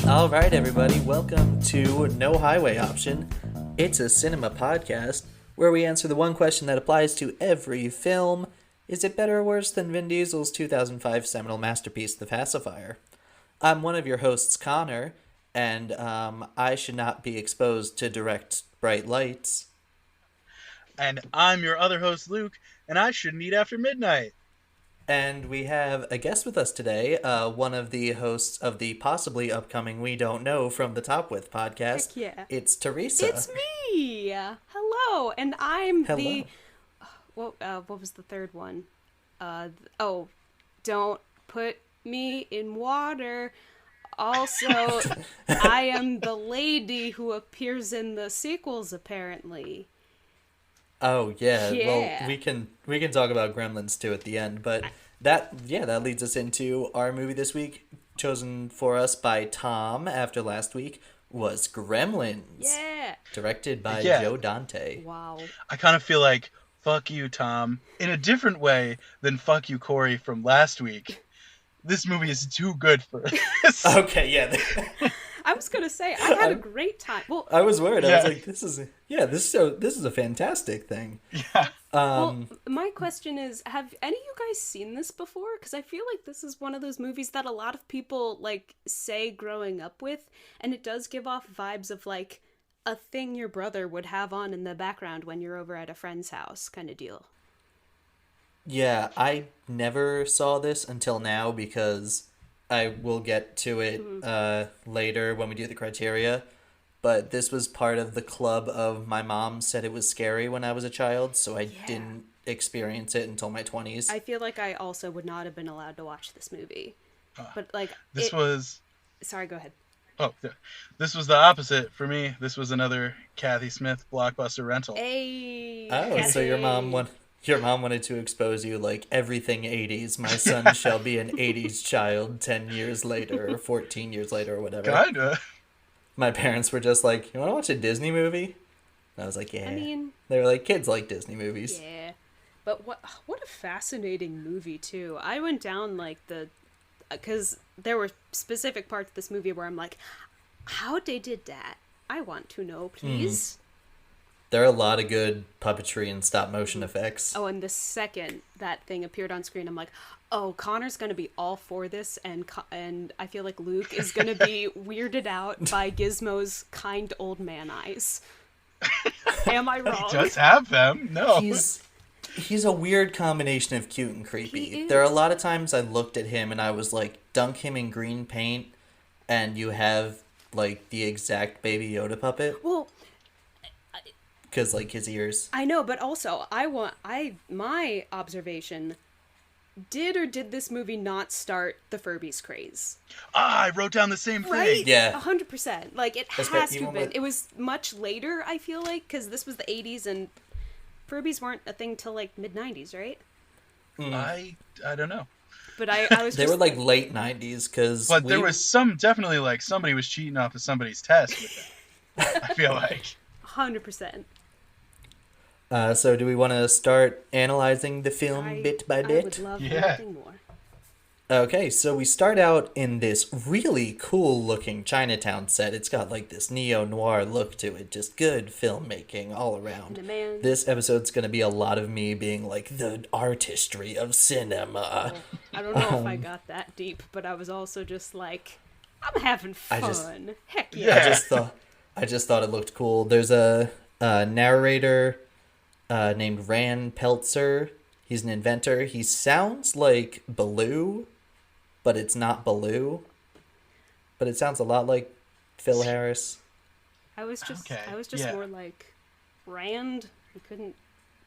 All right, everybody, welcome to No Highway Option. It's a cinema podcast where we answer the one question that applies to every film. Is it better or worse than Vin Diesel's 2005 seminal masterpiece, The Pacifier? I'm one of your hosts, Connor, and I should not be exposed to direct bright lights. And I'm your other host, Luke, and I shouldn't eat after midnight. And we have a guest with us today, one of the hosts of the possibly upcoming We Don't Know from the Top With podcast. Heck yeah. It's Theresa. It's me! Hello, and I'm Hello. the... what was the third one? Don't put me in water. Also, I am the lady who appears in the sequels, apparently. Oh yeah. Yeah. Well, we can talk about Gremlins too at the end, but that leads us into our movie this week, chosen for us by Tom after last week, was Gremlins. Yeah! Directed by Yeah. Joe Dante. Wow. I kind of feel like, fuck you, Tom, in a different way than fuck you, Corey, from last week. This movie is too good for this. Okay, yeah. I was gonna say, I had a great time. Well, I was worried. I Yeah. was like, this is a fantastic thing. Yeah. well, my question is, have any of you guys seen this before? Because I feel like this is one of those movies that a lot of people, like, say growing up with, and it does give off vibes of, like, a thing your brother would have on in the background when you're over at a friend's house kind of deal. Yeah, I never saw this until now because I will get to it later when we do the criteria. But this was part of the club of my mom said it was scary when I was a child, so I didn't experience it until my 20s. I feel like I also would not have been allowed to watch this movie. But, like, This was... Sorry, go ahead. Oh, yeah. This was the opposite for me. This was another Kathy Smith blockbuster rental. Hey! Oh, so your mom wanted to expose you like everything 80s. My son shall be an 80s child 10 years later or 14 years later or whatever. Kinda. My parents were just like, you want to watch a Disney movie? And I was like, yeah. I mean... They were like, kids like Disney movies. Yeah. But what a fascinating movie, too. I went down, like, because there were specific parts of this movie where I'm like, how they did that? I want to know, please. There are a lot of good puppetry and stop motion effects. Oh, and the second that thing appeared on screen, I'm like, oh, Connor's going to be all for this, and I feel like Luke is going to be weirded out by Gizmo's kind old man eyes. Am I wrong? He does have them. No. He's a weird combination of cute and creepy. He is. There are a lot of times I looked at him and I was like, dunk him in green paint and you have like the exact Baby Yoda puppet. Well, Because like his ears. I know, but also my observation, did this movie not start the Furbies craze? I wrote down the same thing. Right? Yeah. 100%. Like, it That's has right, to even have been. with- It was much later, I feel like, because this was the 80s, and Furbies weren't a thing till, like, mid-90s, right? I don't know. But I was They just... were like late 90s because But there was definitely like somebody was cheating off of somebody's test with that. I feel like. 100%. So do we want to start analyzing the film bit by I bit? would love Yeah. nothing more. Okay, so we start out in this really cool looking Chinatown set. It's got like this neo-noir look to it. Just good filmmaking all around. And a man... This episode's going to be a lot of me being like, the artistry of cinema. I don't know if I got that deep, but I was also just like, I'm having fun. Heck yeah. Yeah. I just thought it looked cool. There's a narrator named Rand Peltzer. He's an inventor. He sounds like Baloo, but it's not Baloo. But it sounds a lot like Phil Harris. I was just yeah. more like Rand. I couldn't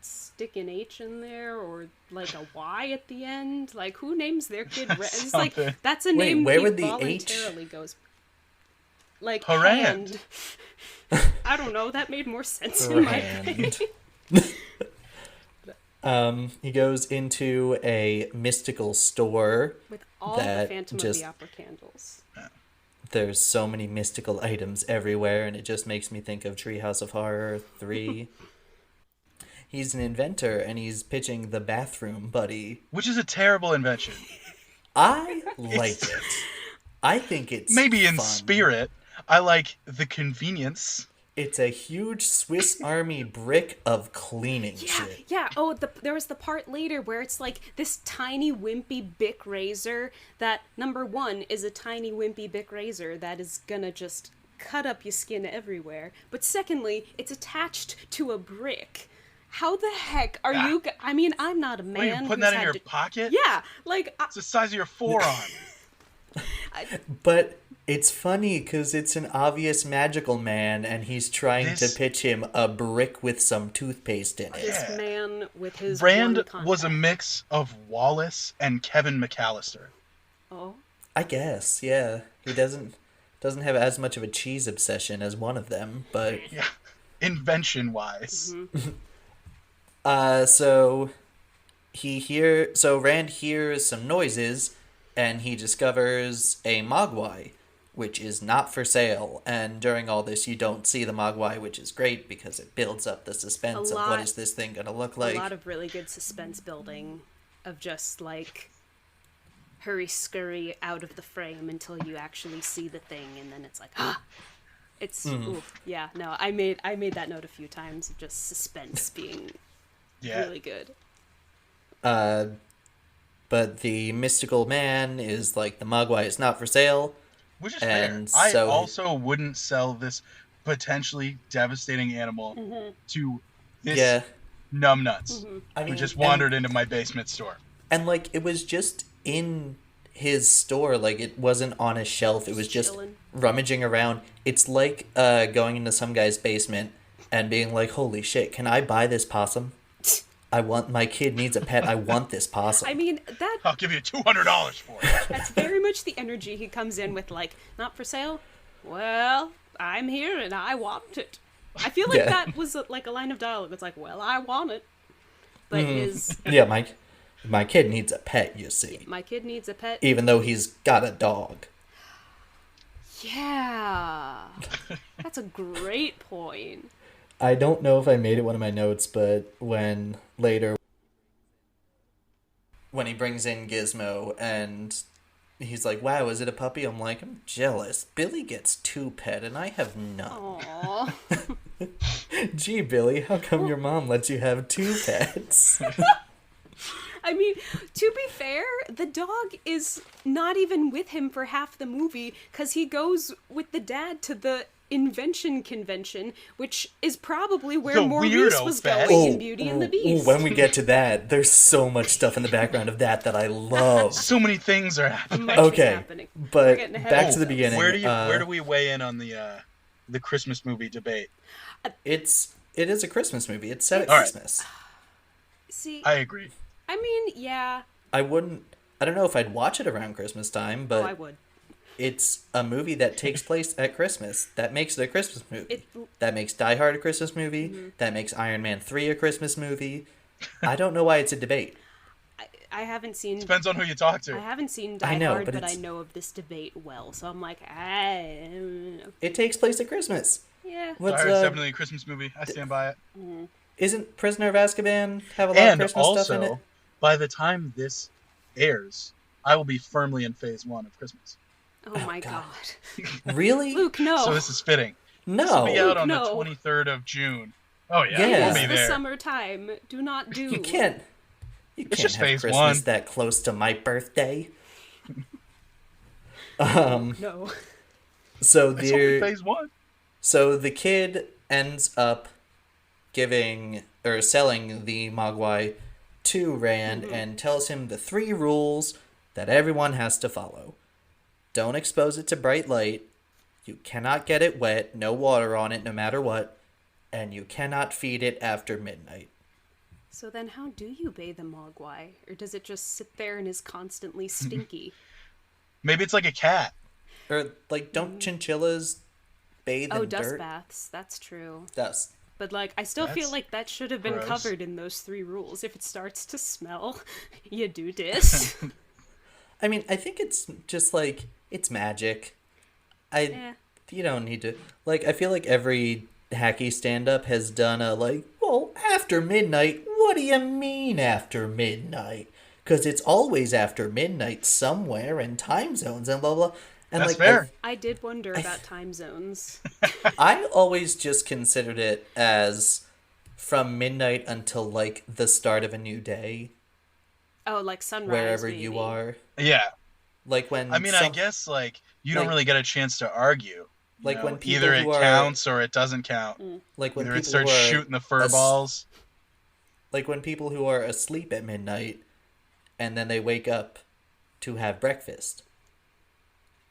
stick an H in there or like a Y at the end. Like, who names their kid Rand? It's like, Something. that's a name where he would the voluntarily goes. Like Harand. Hand. I don't know. That made more sense in my brain. He goes into a mystical store. With all the that Phantom just- of the Opera candles. There's so many mystical items everywhere, and it just makes me think of Treehouse of Horror 3. He's an inventor, and he's pitching the bathroom buddy. Which is a terrible invention. I like it. I think it's Maybe in fun. spirit. I like the convenience. It's a huge Swiss Army brick of cleaning shit. Yeah. Oh, there was the part later where it's like this tiny wimpy Bic razor that, number one, is a tiny wimpy Bic razor that is gonna just cut up your skin everywhere. But secondly, it's attached to a brick. How the heck are you? I mean, I'm not a man. What, are you putting that in your pocket? Yeah, like it's the size of your forearm. But it's funny because it's an obvious magical man, and he's trying to pitch him a brick with some toothpaste in it. This man with his Rand one was a mix of Wallace and Kevin McAllister. Oh, I guess, yeah. He doesn't have as much of a cheese obsession as one of them, but yeah, invention wise. So Rand hears some noises, and he discovers a Mogwai, which is not for sale. And during all this, you don't see the Mogwai, which is great because it builds up the suspense of what is this thing going to look like. A lot of really good suspense building of just like hurry scurry out of the frame until you actually see the thing, and then it's like, it's yeah. No, I made that note a few times of just suspense being really good. But the mystical man is like, the Mogwai is not for sale. Which is fair. I also wouldn't sell this potentially devastating animal to this numbnuts who just wandered into my basement store. And, like, it was just in his store. Like, it wasn't on a shelf. It was just rummaging around. It's like going into some guy's basement and being like, holy shit, can I buy this possum? My kid needs a pet. I want this possum. I mean, I'll give you $200 for it. That's very much the energy he comes in with, like, not for sale? Well, I'm here and I want it. I feel like that was like a line of dialogue. It's like, well, I want it. But his... Yeah, my kid needs a pet, you see. My kid needs a pet. Even though he's got a dog. Yeah. That's a great point. I don't know if I made it one of my notes, but when he brings in Gizmo and he's like, wow, is it a puppy? I'm like, I'm jealous. Billy gets 2 pet and I have none. Aww. Gee, Billy, how come your mom lets you have 2 pets? I mean, to be fair, the dog is not even with him for half the movie because he goes with the dad to the invention convention, which is probably where Maurice was going in Beauty and the Beast. When we get to that, there's so much stuff in the background of that I love. So many things are happening. Okay, but back to the beginning. Where do we weigh in on the Christmas movie debate? It is a Christmas movie. It's set at Christmas. See, I agree. I mean, yeah. I don't know if I'd watch it around Christmas time, but I would. It's a movie that takes place at Christmas. That makes it a Christmas movie. That makes Die Hard a Christmas movie. That makes Iron Man 3 a Christmas movie. I don't know why it's a debate. I haven't seen... Depends on who you talk to. I haven't seen Die Hard, but I know of this debate well. So I'm like, I don't know. It takes place at Christmas. Yeah. Die Hard is definitely a Christmas movie. I stand by it. Isn't Prisoner of Azkaban have a lot of Christmas stuff in it? And also, by the time this airs, I will be firmly in phase 1 of Christmas. Oh my god. Really? Luke, no. So this is fitting. No. This will be out on the 23rd of June. Oh yeah, we'll be there. It's the summertime. Do not do. You can't it's just have phase Christmas 1 that close to my birthday. No. So it's only phase 1. So the kid ends up selling the Mogwai to Rand and tells him the 3 rules that everyone has to follow. Don't expose it to bright light. You cannot get it wet, no water on it no matter what, and you cannot feed it after midnight. So then how do you bathe a Mogwai? Or does it just sit there and is constantly stinky? Maybe it's like a cat. Or, like, don't chinchillas bathe in dirt? Dust baths. That's true. Dust. But, like, I still feel like that should have been gross. covered in those 3 rules. If it starts to smell, you do this. I mean, I think it's just, like, it's magic. You don't need to... Like, I feel like every hacky stand-up has done a, like, well, after midnight, what do you mean after midnight? Because it's always after midnight somewhere in time zones and blah, blah. And that's fair. I did wonder about time zones. I always just considered it as from midnight until like the start of a new day. Oh, like sunrise. Wherever maybe. you are. Yeah. Like when I mean, I guess like you don't really get a chance to argue. Like when people either it counts or it doesn't count. Like when either people it starts shooting the fur balls. Like when people who are asleep at midnight and then they wake up to have breakfast.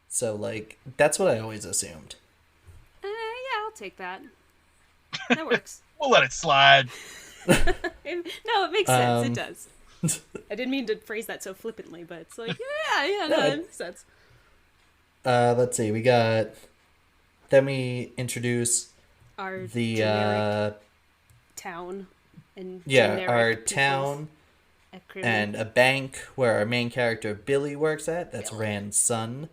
So like that's what I always assumed. Yeah, I'll take that. That works. We'll let it slide. No, it makes sense. It does. I didn't mean to phrase that so flippantly, but it's like, no, that makes sense. Let's see. Then we introduce our town and our town and a bank where our main character Billy works at. That's Rand's son.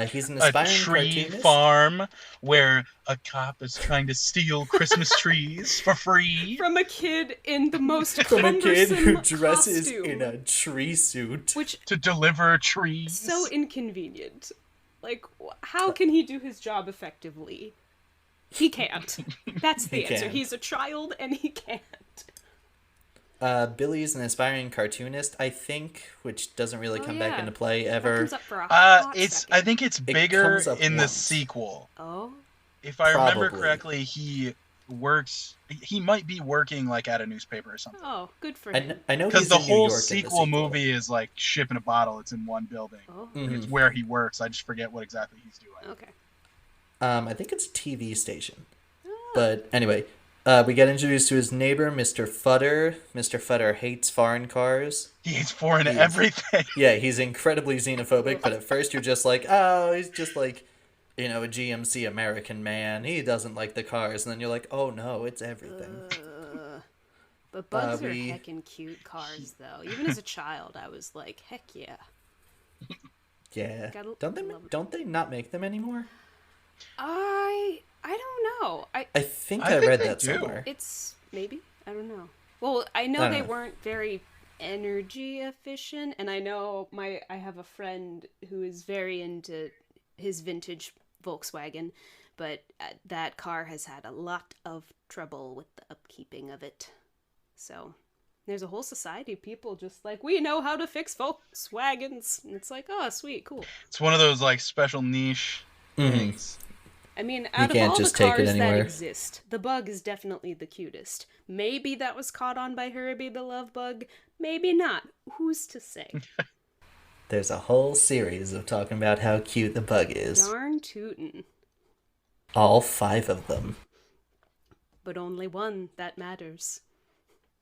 He's an aspiring tree cartoonist. Farm where a cop is trying to steal Christmas trees for free from a kid in the most from a kid who dresses costume, in a tree suit, to deliver trees. So inconvenient. Like, how can he do his job effectively? He can't. That's the answer. He's a child and he can't. Billy's an aspiring cartoonist, I think, which doesn't really come back into play ever. Comes up for a hot second. I think it's bigger in the sequel. Oh. If I remember correctly, he might be working like at a newspaper or something. Oh, good for him. I know because the whole sequel movie is like ship in a bottle. It's in one building. Oh. It's where he works. I just forget what exactly he's doing. Okay. I think it's a TV station. But anyway, we get introduced to his neighbor, Mr. Futter. Mr. Futter hates foreign cars. He hates foreign everything. Yeah, he's incredibly xenophobic, but at first you're just like, oh, he's just like, a GMC American man. He doesn't like the cars. And then you're like, oh no, it's everything. But bugs are heckin' cute cars, though. Even as a child, I was like, heck yeah. Yeah. Don't they not make them anymore? I don't know. I think I read that somewhere. It's maybe, I don't know. Well, I know they weren't very energy efficient, and I know I have a friend who is very into his vintage Volkswagen, but that car has had a lot of trouble with the upkeeping of it. So there's a whole society of people just like, we know how to fix Volkswagens, and it's like, oh, sweet, cool. It's one of those like special niche things. I mean, out of all the cars that exist, the bug is definitely the cutest. Maybe that was caught on by Herbie the Love Bug. Maybe not. Who's to say? There's a whole series of talking about how cute the bug is. Darn tootin'. All 5 of them. But only one that matters.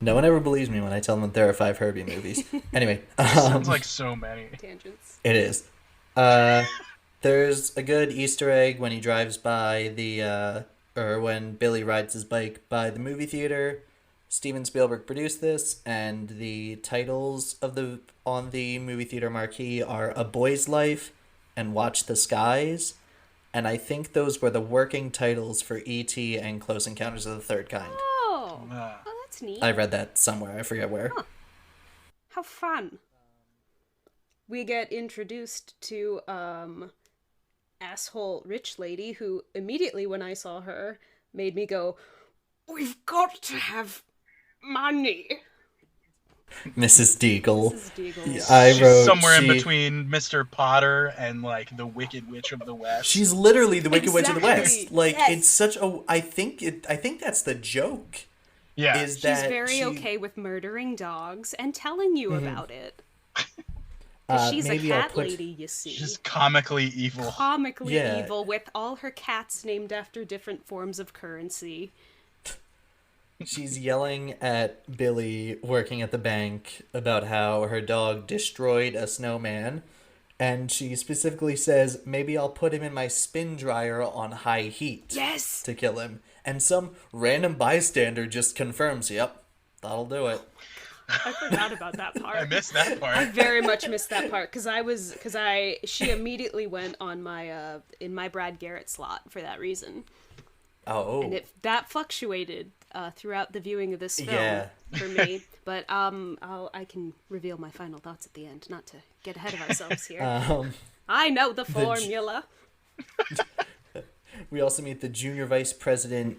No one ever believes me when I tell them that there are 5 Herbie movies. Anyway. Sounds like so many. Tangents. It is. There's a good Easter egg when he drives by or when Billy rides his bike by the movie theater. Steven Spielberg produced this, and the titles on the movie theater marquee are A Boy's Life and Watch the Skies. And I think those were the working titles for E.T. and Close Encounters of the Third Kind. Oh, that's neat. I read that somewhere. I forget where. Huh. How fun. We get introduced to asshole rich lady who immediately when I saw her made me go, we've got to have money. Mrs. Deagle. She's somewhere in between Mr. Potter and like the Wicked Witch of the West. She's literally the Wicked Witch of the West. Like it's such a. I think that's the joke. Yeah, she's very okay with murdering dogs and telling you about it. She's a cat lady, you see. She's comically evil. Comically evil with all her cats named after different forms of currency. She's yelling at Billy working at the bank about how her dog destroyed a snowman. And she specifically says, maybe I'll put him in my spin dryer on high heat. Yes! To kill him. And some random bystander just confirms, yep, that'll do it. I forgot about that part. I missed that part. I very much missed that part she immediately went on my in my Brad Garrett slot for that reason. Oh. And that fluctuated throughout the viewing of this film. for me. But I can reveal my final thoughts at the end, not to get ahead of ourselves here. I know the formula. We also meet the junior vice president,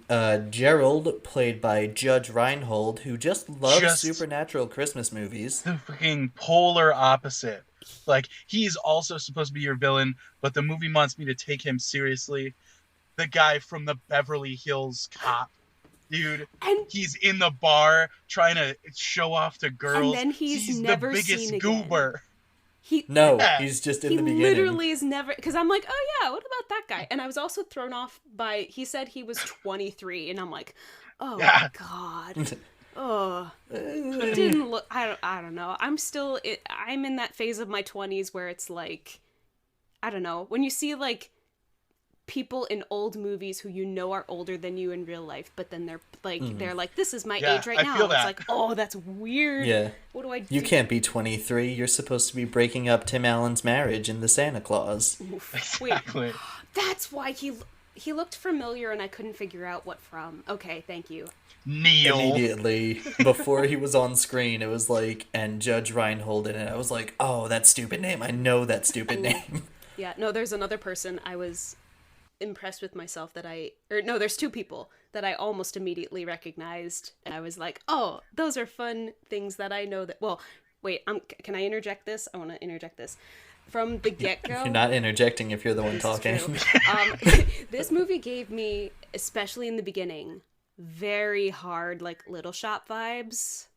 Gerald, played by Judge Reinhold, who just loves supernatural Christmas movies. The freaking polar opposite. Like, he's also supposed to be your villain, but the movie wants me to take him seriously. The guy from the Beverly Hills Cop, dude. And he's in the bar trying to show off to girls. And then he's never the biggest seen goober. He's just in the beginning. He literally is never... Because I'm like, oh yeah, what about that guy? And I was also thrown off by... He said he was 23, and I'm like, oh my God. Oh, it didn't look... I don't know. I'm in that phase of my 20s where it's like... I don't know. When you see, like, people in old movies who you know are older than you in real life, but then they're like, this is my age right now. It's like, oh, that's weird. Yeah. What do I do? You can't be 23. You're supposed to be breaking up Tim Allen's marriage in The Santa Claus. Exactly. Wait, that's why he looked familiar and I couldn't figure out what from. Okay, thank you. Neil. Immediately, before he was on screen, it was like, and Judge Reinhold in it. I was like, oh, that stupid name. I know that stupid name. Yeah, no, there's another person I was impressed with myself there's two people that I almost immediately recognized, and I was like, oh, those are fun things that I know that... Well, wait, can I interject this? I want to interject this. From the get-go... You're not interjecting if you're the one talking. This movie gave me, especially in the beginning, very hard, like, Little Shop vibes.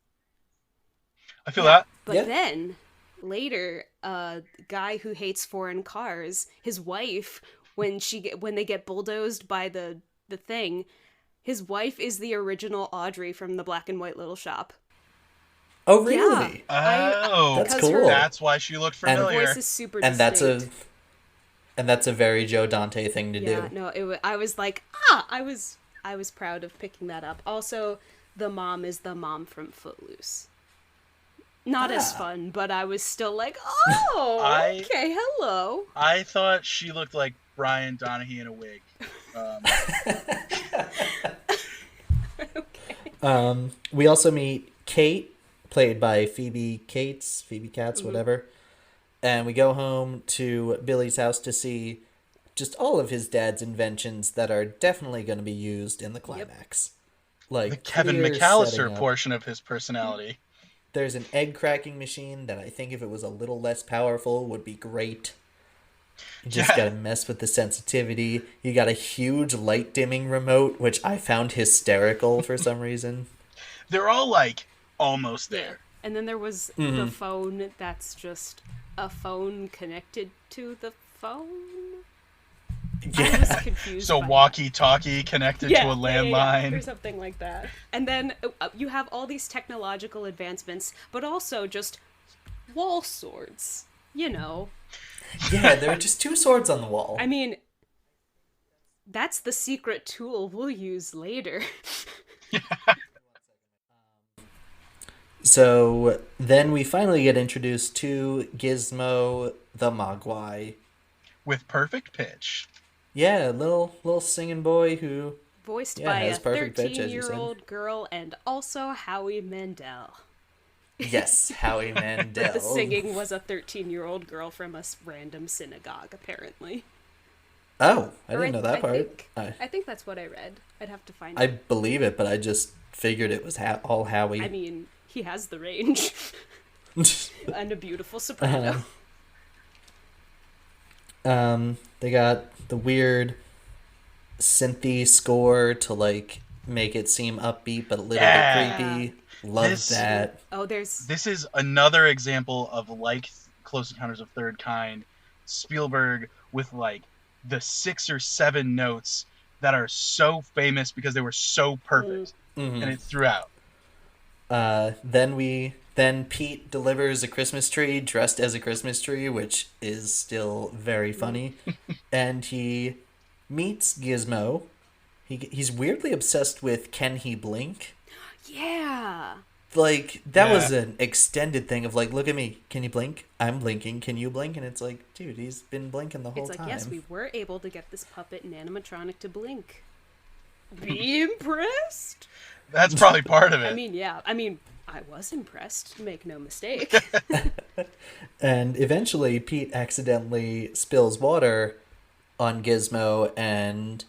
I feel that. But then, later, guy who hates foreign cars, his wife... When they get bulldozed by the thing, his wife is the original Audrey from the black and white Little Shop. Oh, really? Yeah. That's cool. That's why she looked familiar. Her voice is super distinct. And that's a very Joe Dante thing to do. Yeah, no, I was like, I was proud of picking that up. Also, the mom is the mom from Footloose. Not as fun, but I was still like, oh, okay, hello. I thought she looked like Brian Donaghy in a wig. Okay. We also meet Kate, played by Phoebe Katz, whatever. And we go home to Billy's house to see just all of his dad's inventions that are definitely going to be used in the climax. Yep. Like the Kevin McAllister portion of his personality. There's an egg cracking machine that I think if it was a little less powerful would be great. You just gotta mess with the sensitivity. You got a huge light dimming remote, which I found hysterical for some reason. They're all like almost there. Yeah. And then there was the phone that's just a phone connected to the phone. Yeah. I was confused. So walkie-talkie connected to a landline. Or something like that. And then you have all these technological advancements, but also just wall swords. You know. Yeah, there are just two swords on the wall. I mean, that's the secret tool we'll use later. So then we finally get introduced to Gizmo the Mogwai. With perfect pitch. Yeah, little singing boy who... Voiced by a 13-year-old girl and also Howie Mandel. Yes, Howie Mandel. The singing was a 13-year-old girl from a random synagogue, apparently. Oh, I didn't know that part. I think that's what I read. I'd have to find it. I believe it, but I just figured it was all Howie. I mean, he has the range. And a beautiful soprano. They got the weird synthy score to, like, make it seem upbeat but a little bit creepy. Love that. Oh, This is another example of, like Close Encounters of Third Kind, Spielberg with, like, the 6 or 7 notes that are so famous because they were so perfect. And it threw out. Then Pete delivers a Christmas tree dressed as a Christmas tree, which is still very funny. And he meets Gizmo. He's weirdly obsessed with Can He Blink? Yeah. Like, that was an extended thing of, like, look at me. Can you blink? I'm blinking. Can you blink? And it's like, dude, he's been blinking the whole time. It's like, yes, we were able to get this puppet and animatronic to blink. Be impressed. That's probably part of it. I was impressed, make no mistake. And eventually, Pete accidentally spills water on Gizmo, and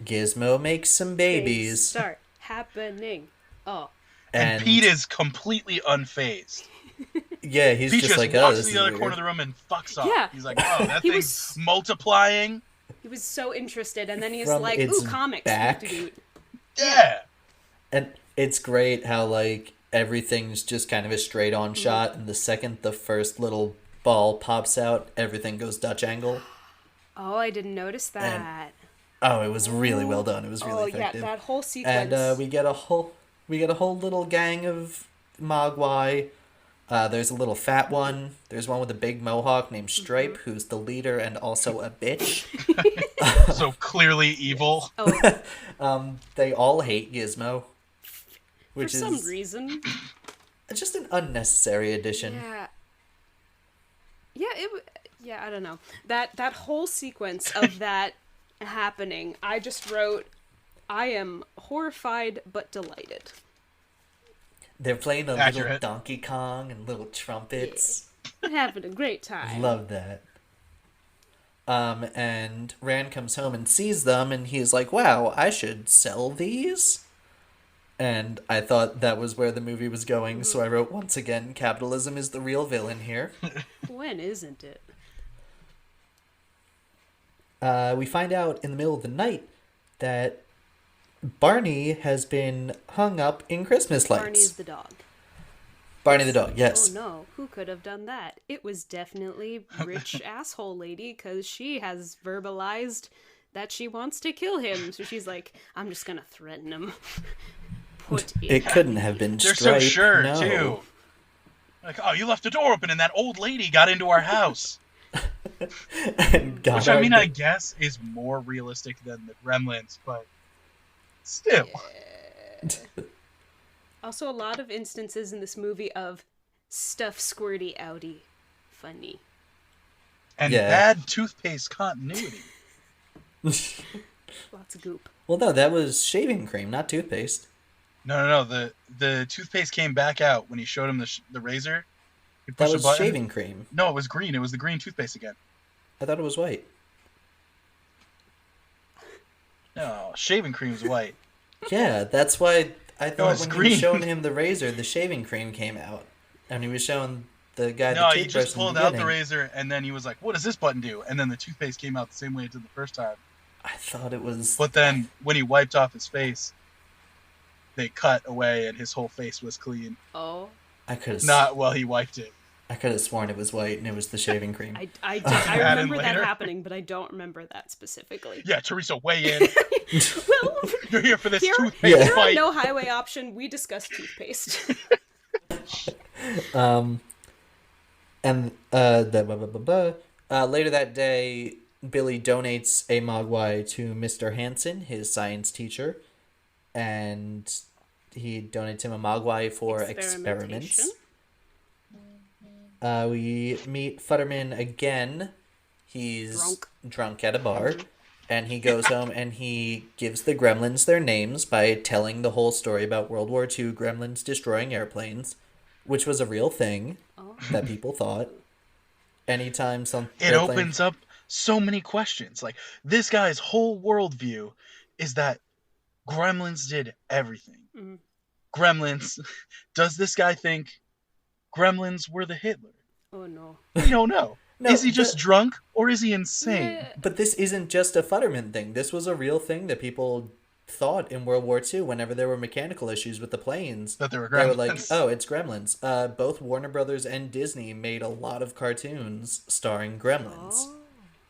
Gizmo makes some Things babies. start happening. Oh. And Pete is completely unfazed. Yeah, he's Pete just like, oh, walks this to is the other weird. corner of the room and fucks off. Yeah. He's like, oh, that thing's multiplying. He was so interested, and then he's From like, its ooh, comics. back. Yeah. And it's great how, like, everything's just kind of a straight-on shot, and the second the first little ball pops out, everything goes Dutch angle. Oh, I didn't notice that. Oh, it was really well done. It was really effective. Yeah, that whole sequence. And we get a whole little gang of Mogwai. There's a little fat one. There's one with a big mohawk named Stripe, who's the leader and also a bitch. So clearly evil. Oh, They all hate Gizmo, which for some reason. just an unnecessary addition. Yeah, I don't know. That whole sequence of that happening, I just wrote, I am horrified but delighted. They're playing a little Accurate. Donkey Kong and little trumpets. Having a great time. Love that. And Rand comes home and sees them, and he's like, wow, I should sell these? And I thought that was where the movie was going, so I wrote, once again, capitalism is the real villain here. When isn't it? We find out in the middle of the night that Barney has been hung up in Christmas lights. Barney's the dog. Barney the dog, yes. Oh no, who could have done that? It was definitely rich asshole lady, because she has verbalized that she wants to kill him. So she's like, I'm just gonna threaten him. It couldn't have been They're Stripe. so sure, no. too. Like, oh, you left the door open and that old lady got into our house. Which, I mean, I guess is more realistic than the Gremlins, but still. Also, a lot of instances in this movie of stuff squirty outy. Funny. And bad toothpaste continuity. Lots of goop. Well, no, that was shaving cream, not toothpaste. No. The toothpaste came back out when he showed him the razor. He That pushed was a button. shaving cream. No, it was green. It was the green toothpaste again. I thought it was white. No, shaving cream is white. Yeah, that's why I thought was when he green. was showing him the razor, the shaving cream came out. And he was showing the guy No, the he toothbrush just in the pulled out the beginning. razor, and then he was like, what does this button do? And then the toothpaste came out the same way it did the first time. I thought it was... But then, when he wiped off his face, they cut away, and his whole face was clean. Oh. I could have... Not while he wiped it. I could have sworn it was white, and it was the shaving cream. I Add in remember that later. happening, but I don't remember that specifically. Yeah, Teresa, weigh in. Well, You're here for this here, toothpaste here on fight. No Highway Option, we discuss toothpaste. And later that day, Billy donates a Mogwai to Mr. Hansen, his science teacher, and he donates him a Mogwai for experiments. We meet Futterman again. He's drunk at a bar, and he goes home and he gives the Gremlins their names by telling the whole story about World War II Gremlins destroying airplanes, which was a real thing that people thought. Anytime some It opens up so many questions. Like, this guy's whole worldview is that Gremlins did everything. Mhm. Gremlins. Does this guy think Gremlins were the Hitler? Oh no. We don't know. No, is he just drunk or is he insane? But this isn't just a Futterman thing. This was a real thing that people thought in World War II whenever there were mechanical issues with the planes. That they were They were like, Gremlins. oh, it's Gremlins. Both Warner Brothers and Disney made a lot of cartoons starring Gremlins. Oh.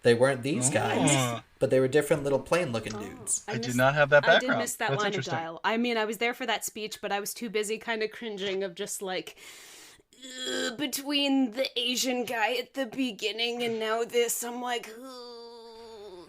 They weren't these Oh. guys, but they were different little plane-looking dudes. I did not have that I background. did miss that That's line of interesting. dialogue. I mean, I was there for that speech, but I was too busy kind of cringing of just like, between the Asian guy at the beginning and now this, I'm like,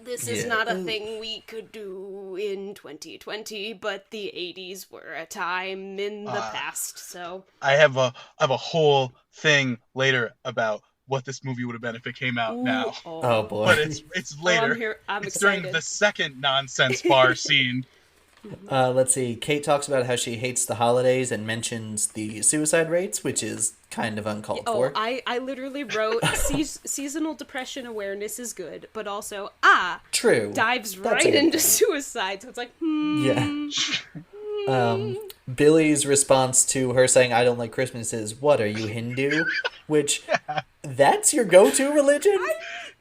this is Yeah. not a thing we could do in 2020, but the 80s were a time in the past, so. I have a whole thing later about what this movie would have been if it came out now. Oh boy. But it's later. I'm it's excited. during the second nonsense bar scene Let's see. Kate talks about how she hates the holidays and mentions the suicide rates, which is kind of uncalled Oh, for. I literally wrote seasonal depression awareness is good, but also True. dives That's a right good into point. suicide. So it's like, Yeah. Billy's response to her saying, I don't like Christmas is, what, are you Hindu? Which, that's your go-to religion?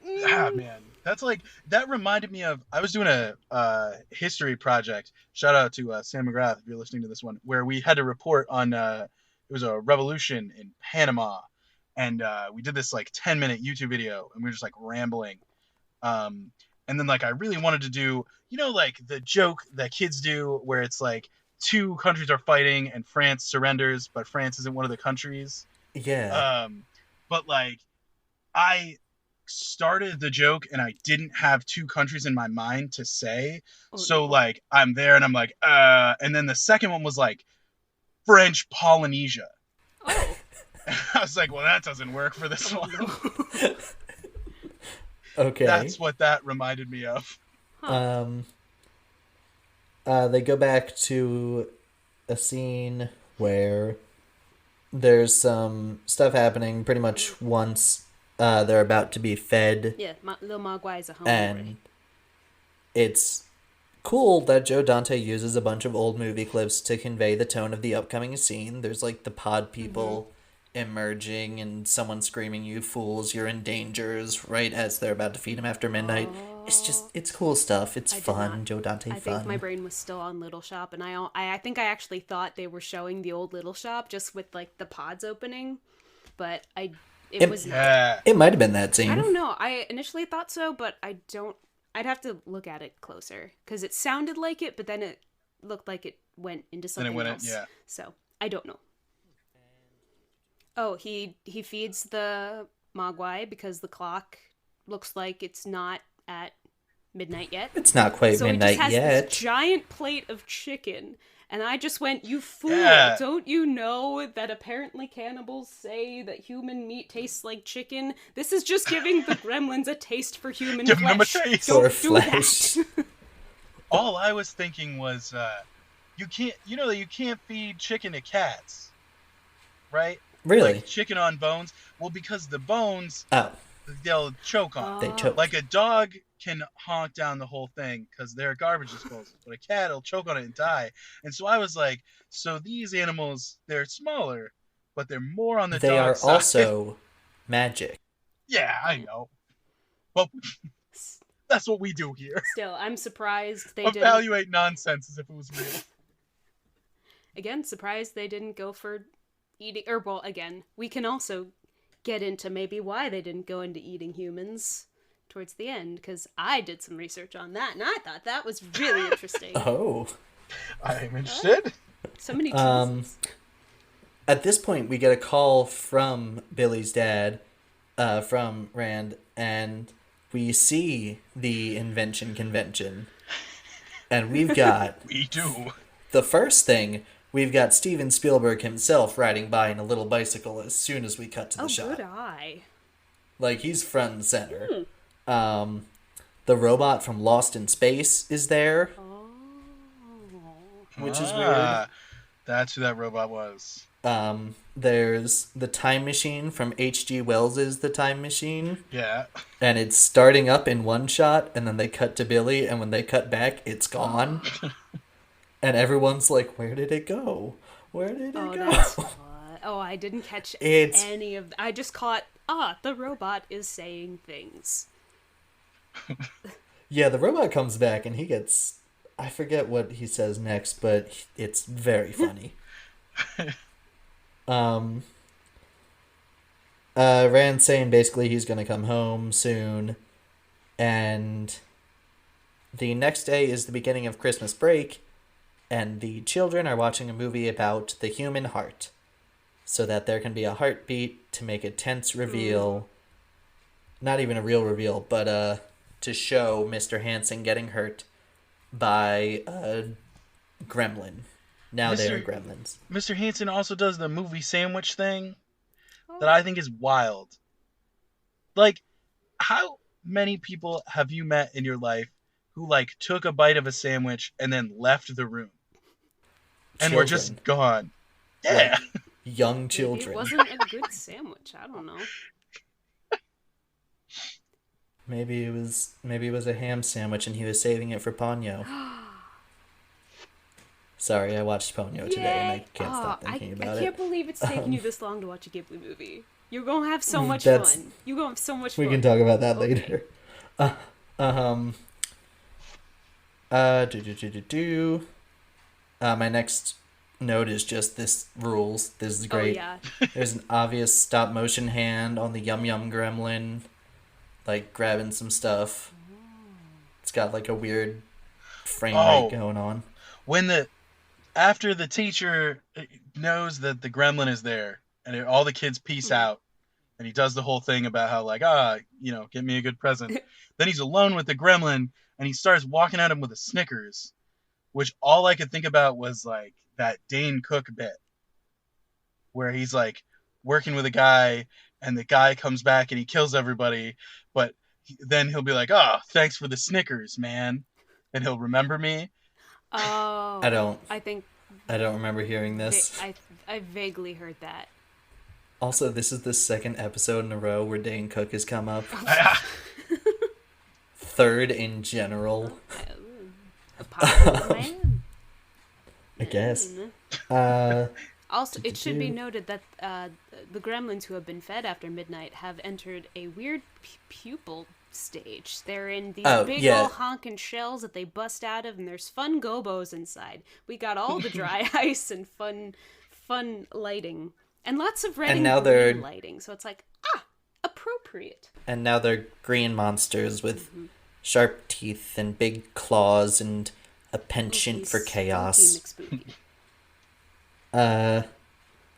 Man, that's like that reminded me of I was doing a history project. Shout out to Sam McGrath if you're listening to this one, where we had to report on it was a revolution in Panama, and we did this like 10-minute YouTube video, and we were just like rambling. And then like I really wanted to do like the joke that kids do where it's like two countries are fighting and France surrenders, but France isn't one of the countries. Yeah. But like I started the joke and I didn't have two countries in my mind to say. oh, So no. like I'm there and I'm like, and then the second one was like French Polynesia. Oh, I was like, well, that doesn't work for this one. no. Okay. That's what that reminded me of. They go back to a scene where there's some stuff happening pretty much once they're about to be fed. Yeah, Lil Mogwai is a home And already. it's cool that Joe Dante uses a bunch of old movie clips to convey the tone of the upcoming scene. There's like the pod people emerging and someone screaming, you fools, you're in dangers, right as they're about to feed him after midnight. It's cool stuff. It's I did fun. not- Joe Dante I fun. think my brain was still on Little Shop, and I think I actually thought they were showing the old Little Shop just with like the pods opening, but it was not. Yeah. It might have been that scene. I don't know. I initially thought so, but I don't. I'd have to look at it closer because it sounded like it, but then it looked like it went into something else. Yeah. So I don't know. Oh, he feeds the Mogwai because the clock looks like it's not at midnight yet. It's not quite So midnight he just has yet. this giant plate of chicken, and I just went, "You fool! Yeah. Don't you know that apparently cannibals say that human meat tastes like chicken? This is just giving the gremlins a taste for human Giving them a flesh. taste. Don't For do flesh. that." All I was thinking was, you can't feed chicken to cats, right? Really? Like chicken on bones. Well, because the bones Oh, they'll choke on. they choke. Like a dog can honk down the whole thing because they're garbage disposal, but a cat will choke on it and die. And so I was like, so these animals, they're smaller, but they're more on the They dog are side. also magic. Yeah, I know. Well, that's what we do here. Still, I'm surprised they didn't. Evaluate nonsense as if it was real. Again, surprised they didn't go for eating. Or well, again, we can also get into maybe why they didn't go into eating humans towards the end, because I did some research on that, and I thought that was really interesting. Oh. I'm interested. So many teases. At this point, we get a call from Billy's dad, from Rand, and we see the invention convention. And we've got We do. the first thing, we've got Steven Spielberg himself riding by in a little bicycle as soon as we cut to the Oh, shot. good eye. Like, he's front and center. The robot from Lost in Space is there, which is weird. That's who that robot was. There's the time machine from H.G. Wells's The Time Machine, Yeah. and it's starting up in one shot, and then they cut to Billy, and when they cut back, it's gone. And everyone's like, where did it go? Where did it Oh, go? that's fun. Oh, I didn't catch It's- any of. I just caught. The robot is saying things. Yeah, the robot comes back, and he gets... I forget what he says next, but it's very funny. Rand's saying basically he's gonna come home soon, and the next day is the beginning of Christmas break, and the children are watching a movie about the human heart, so that there can be a heartbeat to make a tense reveal. Not even a real reveal, but to show Mr. Hansen getting hurt by a gremlin. Now they are Mr. gremlins. Mr. Hansen also does the movie sandwich thing that I think is wild. Like, how many people have you met in your life who like took a bite of a sandwich and then left the room. And we're just Children. gone. Yeah. Like, young Maybe children. it wasn't a good sandwich. I don't know. Maybe it was a ham sandwich and he was saving it for Ponyo. Sorry, I watched Ponyo today and I can't stop thinking about it. I can't believe it's taken you this long to watch a Ghibli movie. You're gonna have so much That's- fun. You're gonna have so much We fun. can talk about that Okay. later. My next note is just this rules. This is great. Oh yeah. There's an obvious stop motion hand on the Yum Yum Gremlin, like grabbing some stuff. It's got like a weird frame rate going on. After the teacher knows that the gremlin is there and all the kids peace out and he does the whole thing about how like, get me a good present. Then he's alone with the gremlin and he starts walking at him with a Snickers, which all I could think about was like that Dane Cook bit where he's like working with a guy and the guy comes back and he kills everybody, but then he'll be like, oh, thanks for the Snickers, man. And he'll remember me. Oh. I don't remember hearing this. I vaguely heard that. Also, this is the second episode in a row where Dane Cook has come up. Third in general, A popular man. I guess. Also, it should be noted that the gremlins who have been fed after midnight have entered a weird pupil stage. They're in these big old honking shells that they bust out of, and there's fun gobos inside. We got all the dry ice and fun lighting, and lots of red and green lighting. So it's like, appropriate. And now they're green monsters with sharp teeth and big claws and a penchant for chaos. The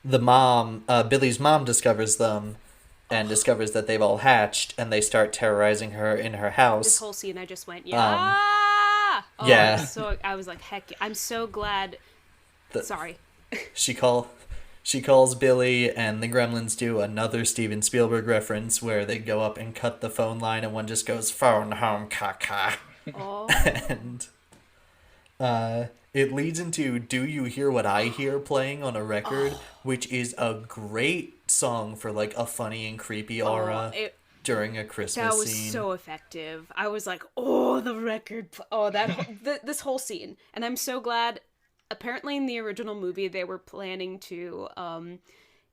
mom, Billy's mom, discovers them and discovers that they've all hatched, and they start terrorizing her in her house. This whole scene, I just went, yeah. So I was like, heck, I'm so glad. Sorry. She calls Billy, and the Gremlins do another Steven Spielberg reference where they go up and cut the phone line, and one just goes, phone home, caca. Oh. And it leads into Do You Hear What I Hear playing on a record, which is a great song for like a funny and creepy aura during a Christmas scene. That was so effective. I was like, oh, the record. Oh, this whole scene. And I'm so glad. Apparently in the original movie, they were planning to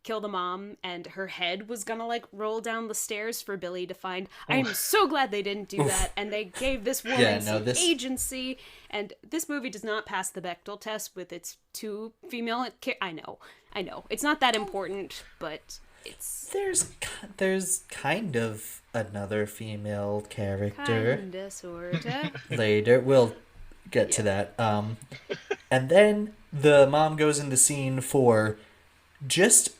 kill the mom, and her head was gonna like roll down the stairs for Billy to find. I am so glad they didn't do that, and they gave this woman some agency. And this movie does not pass the Bechdel test with its two female. I know, it's not that important, but it's there's kind of another female character. Kinda, sorta. Later, we'll get to that. And then the mom goes into scene for just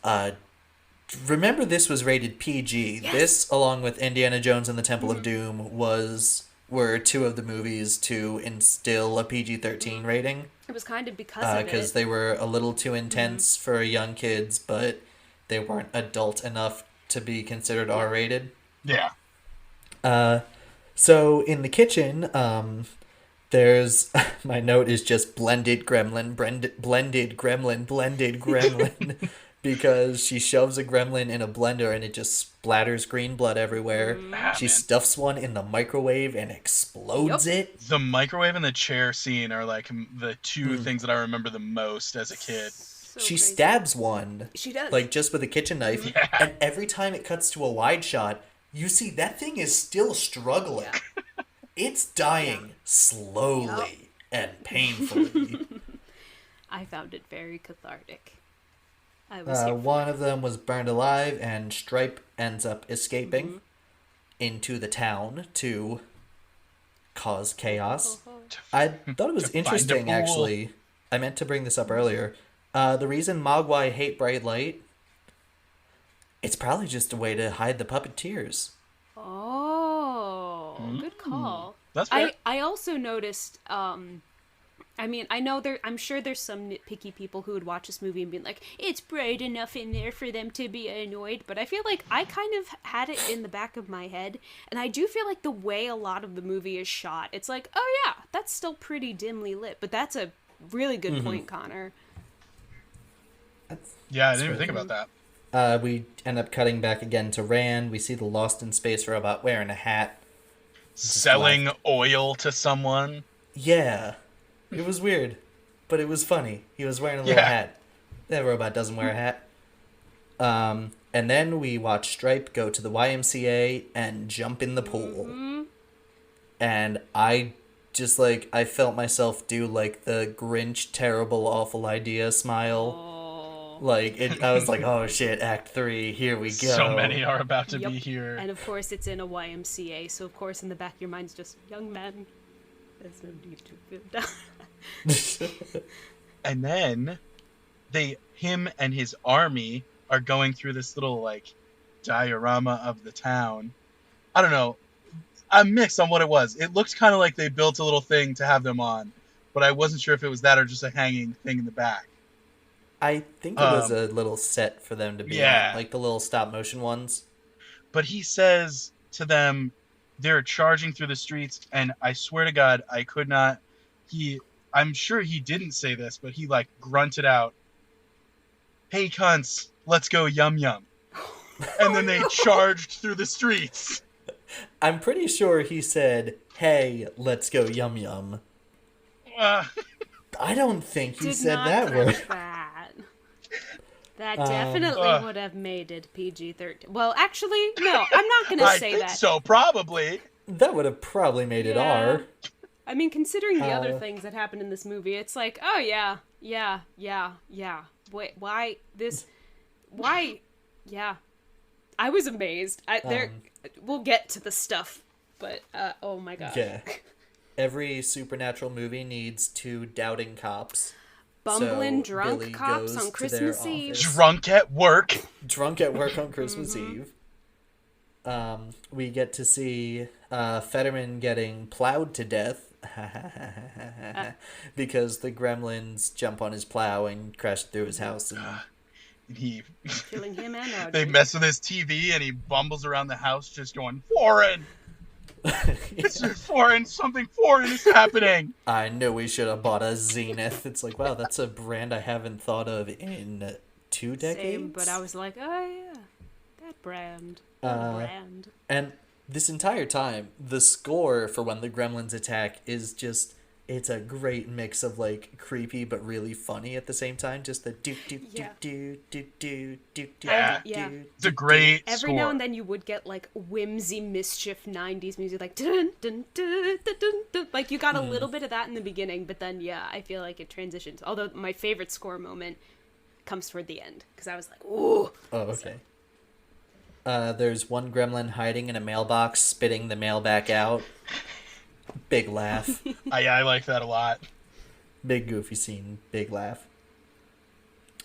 remember this was rated PG. Yes. This, along with Indiana Jones and the Temple of Doom, were two of the movies to instill a PG-13 rating. It was kind of because of it. Because they were a little too intense for young kids, but they weren't adult enough to be considered R-rated. Yeah. So in the kitchen, there's my note is just blended gremlin, because she shoves a gremlin in a blender and it just splatters green blood everywhere. She stuffs one in the microwave and explodes it. The microwave and the chair scene are like the two things that I remember the most as a kid. She stabs one. She does. Like just with a kitchen knife. Yeah. And every time it cuts to a wide shot, you see that thing is still struggling. Yeah. It's dying slowly and painfully. I found it very cathartic. I was one of them was burned alive, and Stripe ends up escaping into the town to cause chaos. I thought it was interesting, actually. I meant to bring this up earlier. The reason Mogwai hate bright light, it's probably just a way to hide the puppeteers. Oh, good call. That's fair. I also noticed I mean, I'm sure there's some nitpicky people who would watch this movie and be like, it's bright enough in there for them to be annoyed. But I feel like I kind of had it in the back of my head. And I do feel like the way a lot of the movie is shot, it's like, oh yeah, that's still pretty dimly lit. But that's a really good point, Connor. Yeah, I didn't even think about that. We end up cutting back again to Rand. We see the Lost in Space robot wearing a hat. Selling oil to someone. Yeah. It was weird, but it was funny. He was wearing a little hat. That robot doesn't wear a hat. And then we watch Stripe go to the YMCA and jump in the pool. Mm-hmm. And I just, like, I felt myself do, like, the Grinch terrible awful idea smile. Oh. Like, I was like, oh shit, Act 3, here we go. So many are about to be here. And of course it's in a YMCA, so of course in the back of your mind's just, young man, there's no need to feel down. And then him and his army are going through this little like diorama of the town. I don't know. I'm mixed on what it was. It looked kind of like they built a little thing to have them on, but I wasn't sure if it was that or just a hanging thing in the back. I think it was a little set for them to be on, like the little stop motion ones. But he says to them, they're charging through the streets, and I swear to God, I could not. I'm sure he didn't say this, but he like grunted out, "Hey cunts, let's go yum yum." And then they charged through the streets. I'm pretty sure he said, "Hey, let's go yum yum." I don't think he said that word. That definitely would have made it PG-13. Well, actually, no, I'm not going to say that. So probably. That would have probably made it R. I mean, considering the other things that happened in this movie, it's like, oh yeah. Wait, why this? Why? Yeah, I was amazed. We'll get to the stuff, but oh my god. Yeah. Every supernatural movie needs 2 doubting cops. Bumbling So drunk Billy cops goes on to Christmas their Eve. office. Drunk at work. Drunk at work on Christmas Eve. We get to see Fetterman getting plowed to death because the gremlins jump on his plow and crash through his house. And Killing him and Audrey. They mess with his TV and he bumbles around the house just going, foreign! This is foreign! Something foreign is happening! I knew we should have bought a Zenith. It's like, wow, that's a brand I haven't thought of in 2 decades. Same, but I was like, oh yeah, that brand. Brand. And this entire time, the score for when the gremlins attack is just, it's a great mix of like creepy but really funny at the same time. Just the do do do do do do do do. Yeah, it's a great Every score. now and then you would get like whimsy mischief 90s music, like dun dun dun dun dun dun. Like you got a little bit of that in the beginning, but then I feel like it transitions. Although my favorite score moment comes toward the end because I was like, ooh. Oh, okay. There's one gremlin hiding in a mailbox, spitting the mail back out. Big laugh. I like that a lot. Big goofy scene. Big laugh.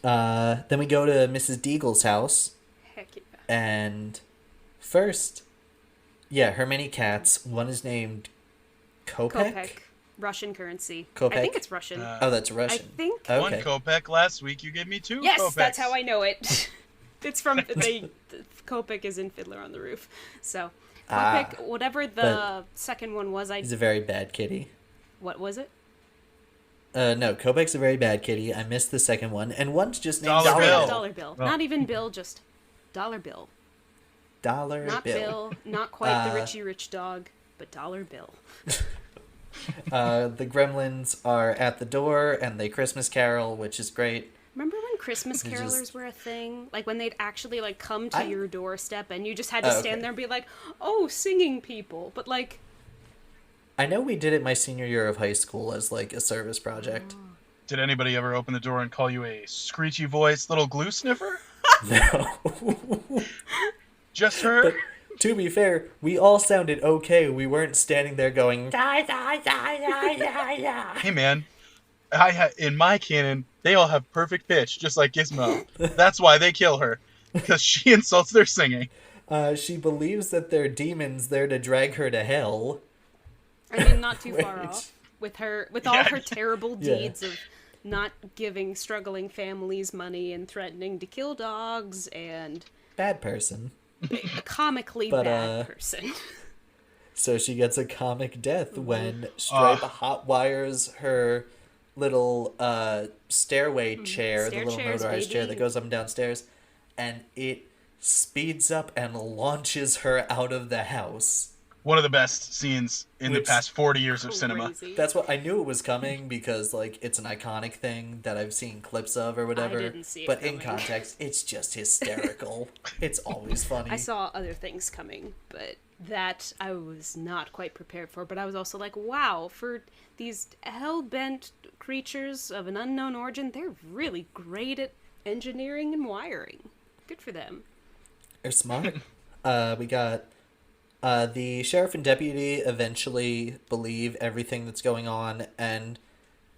Then we go to Mrs. Deagle's house. Heck yeah. And first, her many cats. One is named Kopek. Russian currency. Kopek? I think it's Russian. Oh, that's Russian. I think. Okay. 1 Kopek last week. You gave me 2 Yes, Kopeks. that's how I know it. It's from Kopek is in Fiddler on the Roof. So Kopek, whatever the second one was, he's a very bad kitty. What was it? No, Kopek's a very bad kitty. I missed the second one, and one's just named Dollar Bill. Dollar Bill. Oh. Not even Bill, just Dollar Bill. Dollar Not Bill. Not quite the Richie Rich dog, but Dollar Bill. The gremlins are at the door, and they Christmas carol, which is great. Remember when Christmas carolers were a thing? Like when they'd actually like come to your doorstep and you just had to stand there and be like, oh, singing people. But like... I know we did it my senior year of high school as like a service project. Did anybody ever open the door and call you a screechy voice little glue sniffer? No. Just her? But to be fair, we all sounded okay. We weren't standing there going, die, die, die, die, die, die. Hey man, in my canon, they all have perfect pitch, just like Gizmo. That's why they kill her, because she insults their singing. She believes that they're demons there to drag her to hell. I mean, not too far off. with all her terrible deeds of not giving struggling families money and threatening to kill dogs and Bad person. a comically But, bad person. So she gets a comic death when Stripe hot wires her little stairway chair, Stair the little chairs, motorized chair baby. that goes up and down stairs, and it speeds up and launches her out of the house. One of the best scenes in the Which- past 40 years of cinema. Crazy. That's what I knew it was coming because like it's an iconic thing that I've seen clips of or whatever. didn't see it but in coming. context, it's just hysterical. It's always funny. I saw other things coming, but that I was not quite prepared for. But I was also like, wow, for these hell-bent creatures of an unknown origin, they're really great at engineering and wiring. Good for them. They're smart. We got the sheriff and deputy eventually believe everything that's going on and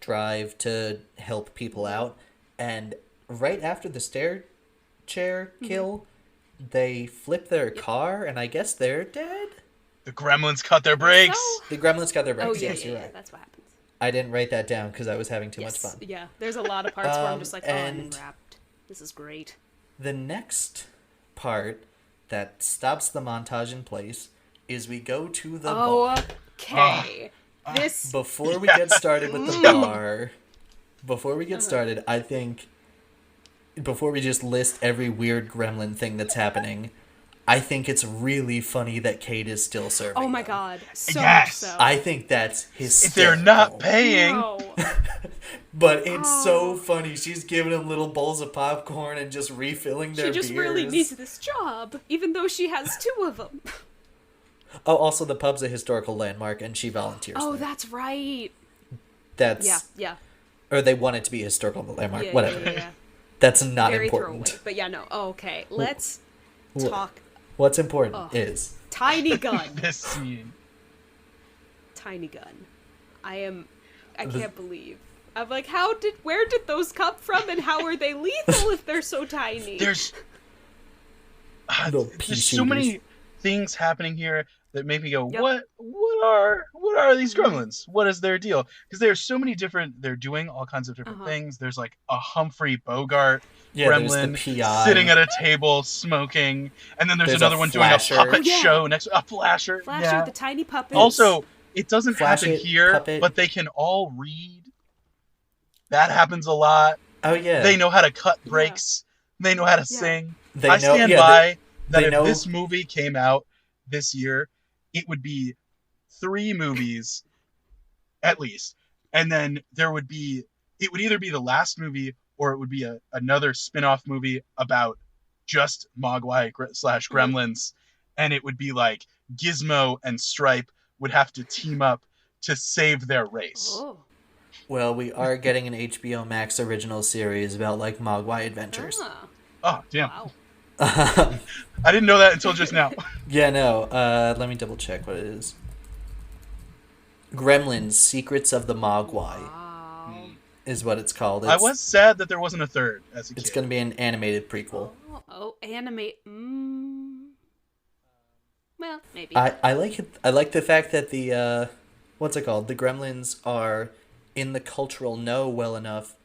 drive to help people out. And right after the stair chair kill, they flip their car, and I guess they're dead. The Gremlins cut their brakes. So- The Gremlins got their brakes. Oh, yeah, yes, yeah, you're yeah, right. that's what happens. I didn't write that down because I was having too much Yes, fun. yeah. There's a lot of parts where I'm just like, oh, I'm and- enwrapped. This is great. The next part that stops the montage in place is we go to the bar. Okay. This Before we get started with the bar, I think, before we just list every weird gremlin thing that's happening, I think it's really funny that Kate is still serving Oh my them. god. So Yes. much so. I think that's hysterical. If they're not paying, No. But it's so funny. She's giving them little bowls of popcorn and just refilling their She just beers. really needs this job, even though she has 2 of them. Oh, also the pub's a historical landmark, and she volunteers Oh, there. that's right. That's Yeah. or they want it to be a historical landmark. Yeah, Whatever. yeah. That's not Very important. throwaway. But yeah, no. Oh, okay. Let's Wh- talk What's important is tiny gun. this scene. Tiny gun. I can't believe. I'm like, where did those come from, and how are they lethal if they're so tiny? There's Little pea there's so shooters. many things happening here that make me go, Yep. what are these gremlins? What is their deal? Because there's so many different. They're doing all kinds of different things. There's like a Humphrey Bogart there's gremlin the PI. sitting at a table smoking, and then there's There's another a one doing a flasher. puppet Oh, yeah. show next. A flasher. Flasher Yeah. with the tiny puppets. Also, it doesn't Flash happen it, here, puppet. but they can all read. That happens a lot. Oh yeah. They know how to cut breaks. They know how to sing. They I know- stand yeah, by that they if know- this movie came out this year, it would be 3 movies at least. And then it would either be the last movie or it would be another spin-off movie about just Mogwai / Gremlins. And it would be like Gizmo and Stripe would have to team up to save their race. Oh. Well, we are getting an HBO Max original series about like Mogwai adventures. Ah, Oh, damn. wow. I didn't know that until just now. Yeah, no. Let me double check what it is. Gremlins: Secrets of the Mogwai Wow. is what it's called. I was sad that there wasn't a third as a kid. It's going to be an animated prequel. Animate. Well, maybe. I like it. I like the fact that the what's it called? The Gremlins are in the cultural know well enough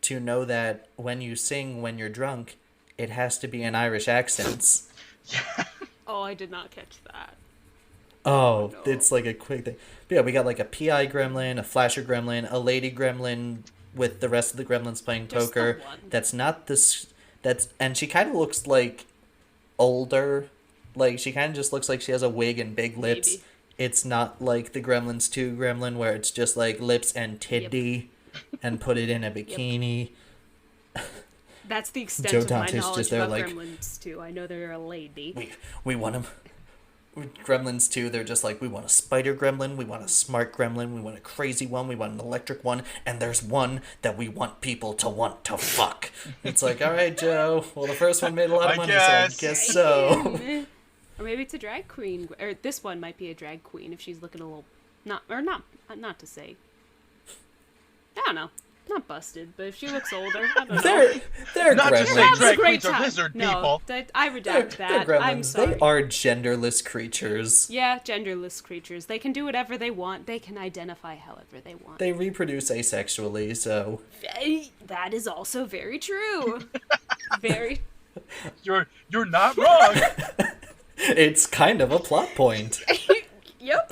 to know that when you sing when you're drunk, it has to be in Irish accents. Oh, I did not catch that. Oh, no. it's like a quick thing. But yeah, we got like a PI gremlin, a flasher gremlin, a lady gremlin with the rest of the gremlins playing Just the poker. one. That's not this. And she kind of looks like older. Like she kind of just looks like she has a wig and big lips. Maybe. It's not like the Gremlins 2 gremlin where it's just like lips and tiddy and put it in a bikini. That's the extent Joe of my Dante's knowledge just there about like- Gremlins too. I know they're a lady. We want him. Gremlins 2, they're just like, we want a spider gremlin, we want a smart gremlin, we want a crazy one, we want an electric one, and there's one that we want people to want to fuck. It's like, all right, Joe. Well, the first one made a lot of I money, guess. so I guess so. Or maybe it's a drag queen. Or this one might be a drag queen if she's looking a little not to say. I don't know. not busted, but if she looks older, I don't know. They're Not to say gremlins. drag Great queens are time. lizard No, people. I redact They're that. gremlins. I'm sorry. They are genderless creatures. Yeah, genderless creatures. They can do whatever they want. They can identify however they want. They reproduce asexually, so That is also very true. Very. You're not wrong. it's kind of a plot point. Yep.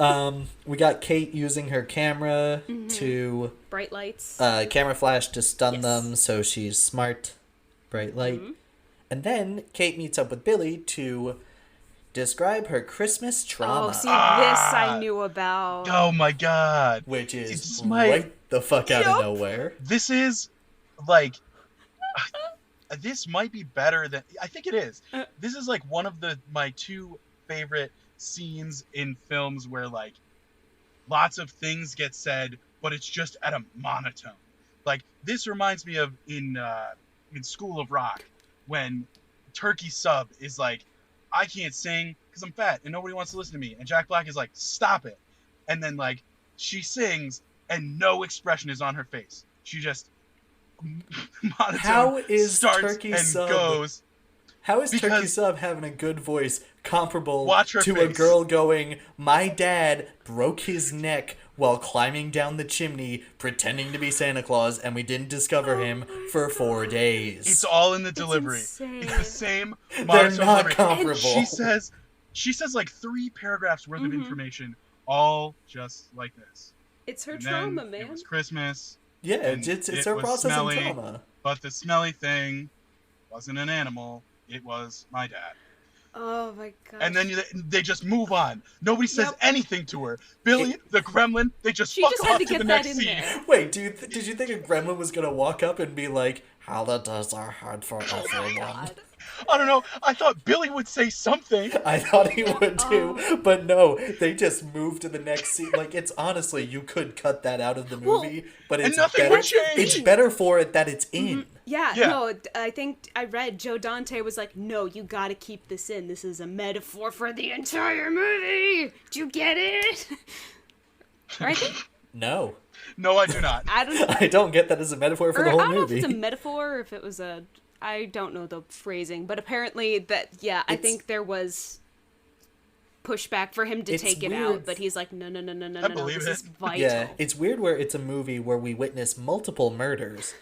We got Kate using her camera to Bright lights. camera flash to stun Yes. them, so she's smart. Bright light. And then Kate meets up with Billy to describe her Christmas trauma. Oh, see, this I knew about. Oh my god. Which is It's right the fuck out of nowhere. This is like this might be better than I think it is. This is like one of my two favorite scenes in films where like lots of things get said, but it's just at a monotone. Like this reminds me of in School of Rock when Turkey Sub is like, I can't sing because I'm fat and nobody wants to listen to me, and Jack Black is like, stop it, and then like she sings and no expression is on her face. She just monotone How is starts Turkey and Sub goes. How is Turkey Because- Sub having a good voice comparable Watch her to a face. girl going, my dad broke his neck while climbing down the chimney pretending to be Santa Claus and we didn't discover him for 4 days. It's all in the delivery. insane. It's the same They're monotone not delivery. comparable. She says like 3 paragraphs worth of information, all just like this. It's her And trauma, then man. It was Christmas, Yeah, and it's it her was processing smelly. trauma. but the smelly thing wasn't an animal. It was my dad. Oh my god. And then they just move on. Nobody says Yep. anything to her. Billy, the gremlin, they just She fuck just off had to to the get that next in scene. there. Wait, did you think a gremlin was gonna walk up and be like, holidays are hard for Oh everyone? God. I don't know. I thought Billy would say something. I thought he would too, Oh. but no, they just moved to the next scene. Like, it's honestly, you could cut that out of the movie, but and it's nothing better. would change. It's better for it that it's in. Yeah, Yeah. no, I think I read Joe Dante was like, no, you gotta keep this in. This is a metaphor for the entire movie. Do you get it? Or I think, No, No, I do not. I don't know. I don't get that as a metaphor for Or the I whole don't know if it's movie. a metaphor or if it was a. I don't know the phrasing, but apparently that, yeah, I It's- think there was pushback for him to It's take it weird. out, but he's like, no, I believe this it. is vital. Yeah, it's weird where it's a movie where we witness multiple murders,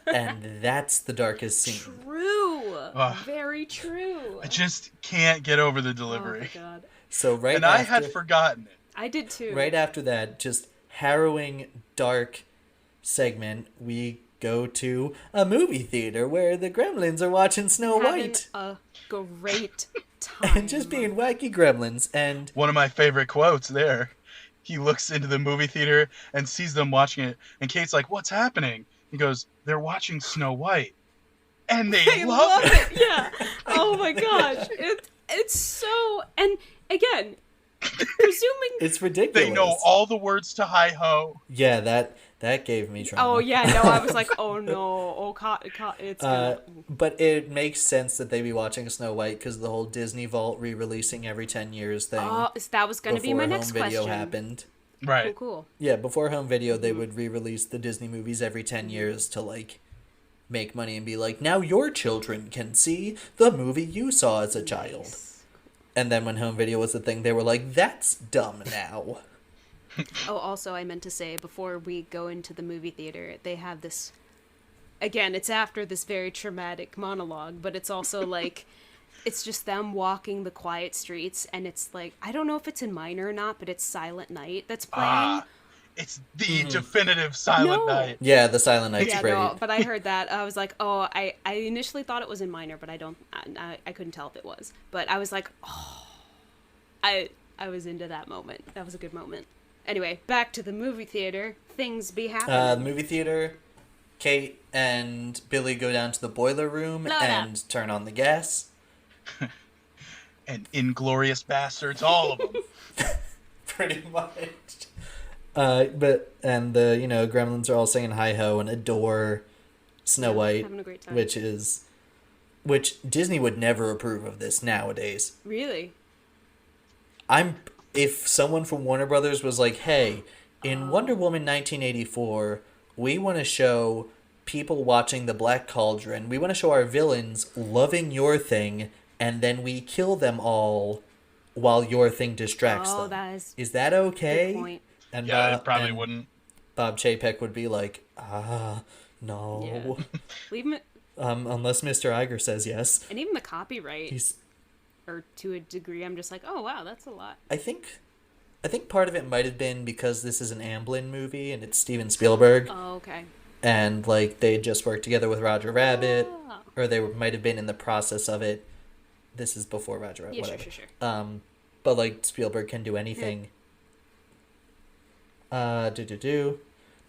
and that's the darkest scene. True. Ugh. Very true. I just can't get over the Oh delivery. my god. So right and I after, had forgotten it. I did too. right after that, just harrowing, dark segment, we go to a movie theater where the Gremlins are watching Snow Having White a great time. and just being wacky Gremlins. And One of my favorite quotes there. He looks into the movie theater and sees them watching it, and Kate's like, "What's happening?" He goes, "They're watching Snow White." And they I love it. Yeah. Oh my gosh. It's so, and again, presuming. it's ridiculous. They know all the words to Hi Ho. Yeah, that gave me trauma. Oh yeah, no, I was like, oh no, it's gonna. But it makes sense that they be watching Snow White because the whole Disney Vault re-releasing every 10 years thing. Oh, that was gonna be before my home next video question. happened. Right. Cool. Yeah, before home video, they would re-release the Disney movies every 10 years to, like, make money and be like, now your children can see the movie you saw as a child. And then when home video was the thing, they were like, that's dumb now. Oh, also, I meant to say, before we go into the movie theater, they have this. Again, it's after this very traumatic monologue, but it's also like. It's just them walking the quiet streets, and it's like. I don't know if it's in minor or not, but it's Silent Night that's playing. Ah, it's the definitive Silent No. Night. Yeah, the Silent Night's Yeah, great. no, but I heard that. I was like, oh, I initially thought it was in minor, but I couldn't tell if it was. But I was like, oh, I was into that moment. That was a good moment. Anyway, back to the movie theater. Things be happening. The movie theater, Kate and Billy go down to the boiler room Blow it and turn on the gas. And inglorious bastards, all of them. Pretty much. And the Gremlins are all singing hi ho and adore Snow White, having a great time. which Disney would never approve of this nowadays. Really? If someone from Warner Brothers was like, hey, in Wonder Woman 1984, we want to show people watching the Black Cauldron. We want to show our villains loving your thing, and then we kill them all while your thing distracts them. Is that okay? Good point. And Yeah, it probably wouldn't. Bob Chapek would be like, no. Yeah. Leave him. Unless Mr. Iger says yes. And even the copyright, or to a degree, I'm just like, oh wow, that's a lot. I think part of it might have been because this is an Amblin movie and it's Steven Spielberg. Oh, okay. And like they just worked together with Roger Rabbit, or they might have been in the process of it. This is before Roger Rabbit. Yeah, whatever. sure. But like Spielberg can do anything. The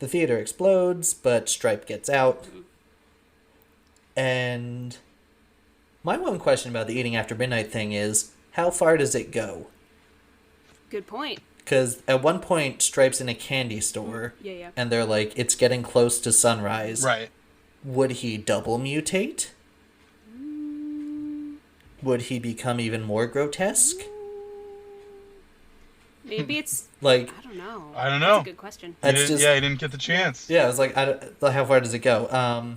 theater explodes, but Stripe gets out. Mm-hmm. And my one question about the eating after midnight thing is, how far does it go? Good point. Because at one point, Stripe's in a candy store. Yeah. And they're like, it's getting close to sunrise. Right. Would he double mutate? Would he become even more grotesque? Maybe it's... like, I don't know. That's a good question. He didn't get the chance. Yeah, I was like, how far does it go?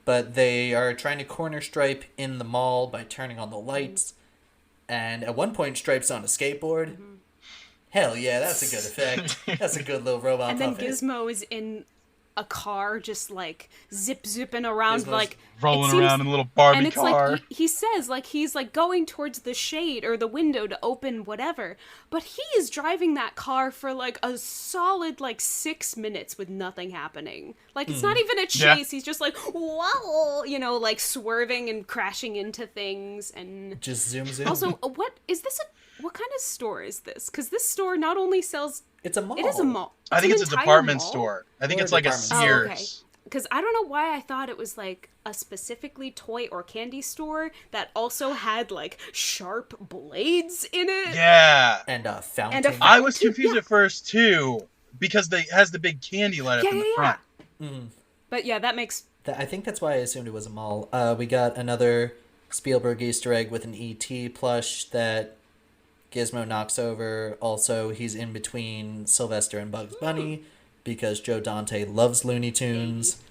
But they are trying to corner Stripe in the mall by turning on the lights. And at one point, Stripe's on a skateboard. Mm-hmm. Hell yeah, that's a good effect. That's a good little robot And then puppet. Gizmo is in a car just like zipping around, Gizmo's like rolling around in a little Barbie and it's car. like he says like he's like going towards the shade or the window to open whatever, but he is driving that car for like a solid like 6 minutes with nothing happening. Like it's not even a chase. Yeah. He's just like wow, like swerving and crashing into things and just zooms in. Also, what kind of store is this? Because this store not only sells... It's a mall. It is a mall. I think it's a department mall? store. I think Or it's a like a department Sears. Oh, okay. Because I don't know why I thought it was like a specifically toy or candy store that also had like sharp blades in it. Yeah. And a fountain. And a fountain. I was confused at first too because it has the big candy light up in the front. Mm. But yeah, that makes... I think that's why I assumed it was a mall. We got another Spielberg Easter egg with an E.T. plush that Gizmo knocks over. Also, he's in between Sylvester and Bugs Bunny because Joe Dante loves Looney Tunes,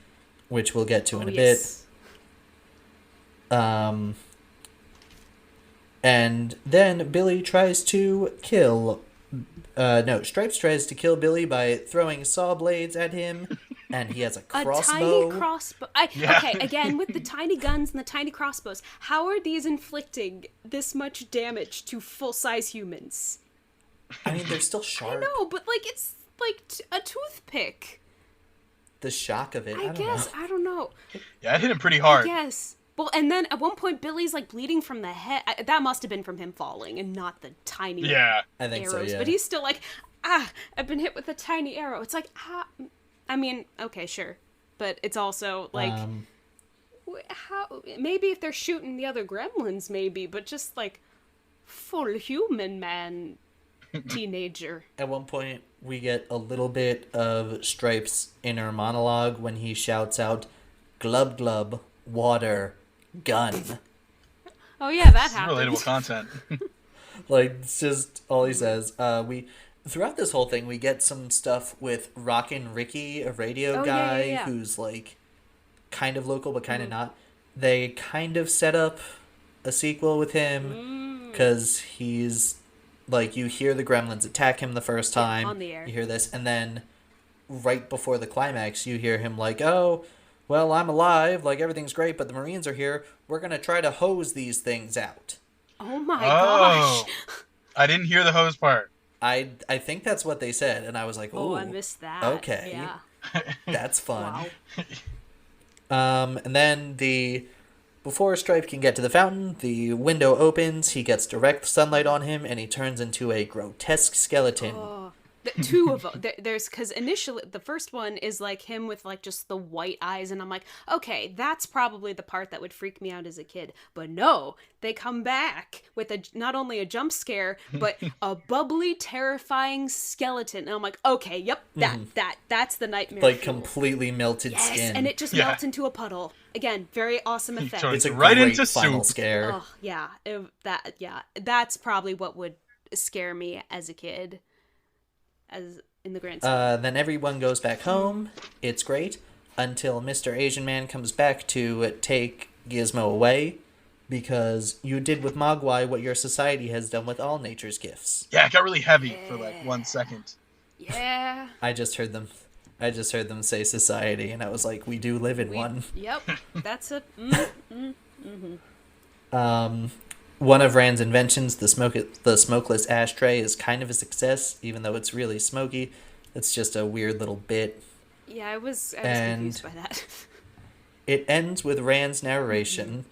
which we'll get to in a bit. And then Billy tries to kill... Stripes tries to kill Billy by throwing saw blades at him, and he has a crossbow. A tiny crossbow. Okay, again, with the tiny guns and the tiny crossbows, how are these inflicting this much damage to full-size humans? I mean, they're still sharp. I know, but like it's like a toothpick. The shock of it, I don't know. Yeah, it hit him pretty hard. Yes. Well, and then at one point, Billy's like bleeding from the head. That must have been from him falling and not the tiny I think arrows. so, yeah. But he's still like, I've been hit with a tiny arrow. It's like, I mean, okay, sure. But it's also like, how? Maybe if they're shooting the other gremlins, maybe. But just like, full human man, teenager. At one point, we get a little bit of Stripe's inner monologue when he shouts out, "Glub glub, water, gun." Oh yeah, that happened. Relatable content. Like, it's just all he says. Throughout this whole thing, we get some stuff with Rockin' Ricky, a radio guy who's like kind of local but kind of not. They kind of set up a sequel with him because he's like, you hear the gremlins attack him the first time. On the air. You hear this, and then right before the climax, you hear him like, "Oh, well, I'm alive. Like, everything's great, but the Marines are here. We're gonna try to hose these things out." Oh my gosh. I didn't hear the hose part. I think that's what they said, and I was like, "Ooh, I missed that." Okay, Yeah. that's fun." Wow. And then before Stripe can get to the fountain, the window opens. He gets direct sunlight on him, and he turns into a grotesque skeleton. Two of them. There's because initially the first one is like him with like just the white eyes, and I'm like, okay, that's probably the part that would freak me out as a kid. But no, they come back with not only a jump scare, but a bubbly, terrifying skeleton, and I'm like, okay, yep, that's the nightmare. Like fuel. Completely melted skin. And it just melts into a puddle. Again, very awesome effect. It's a right great into final soup. scare. Oh yeah, that's probably what would scare me as a kid. in the grand scheme. Then everyone goes back home. It's great until Mr. Asian Man comes back to take Gizmo away because you did with Mogwai what your society has done with all nature's gifts. Yeah, it got really heavy for like 1 second. Yeah. I just heard them say society, and I was like, we do live in one. Yep. That's a... One of Rand's inventions, the smokeless ashtray, is kind of a success, even though it's really smoky. It's just a weird little bit. Yeah, I was confused by that. It ends with Rand's narration.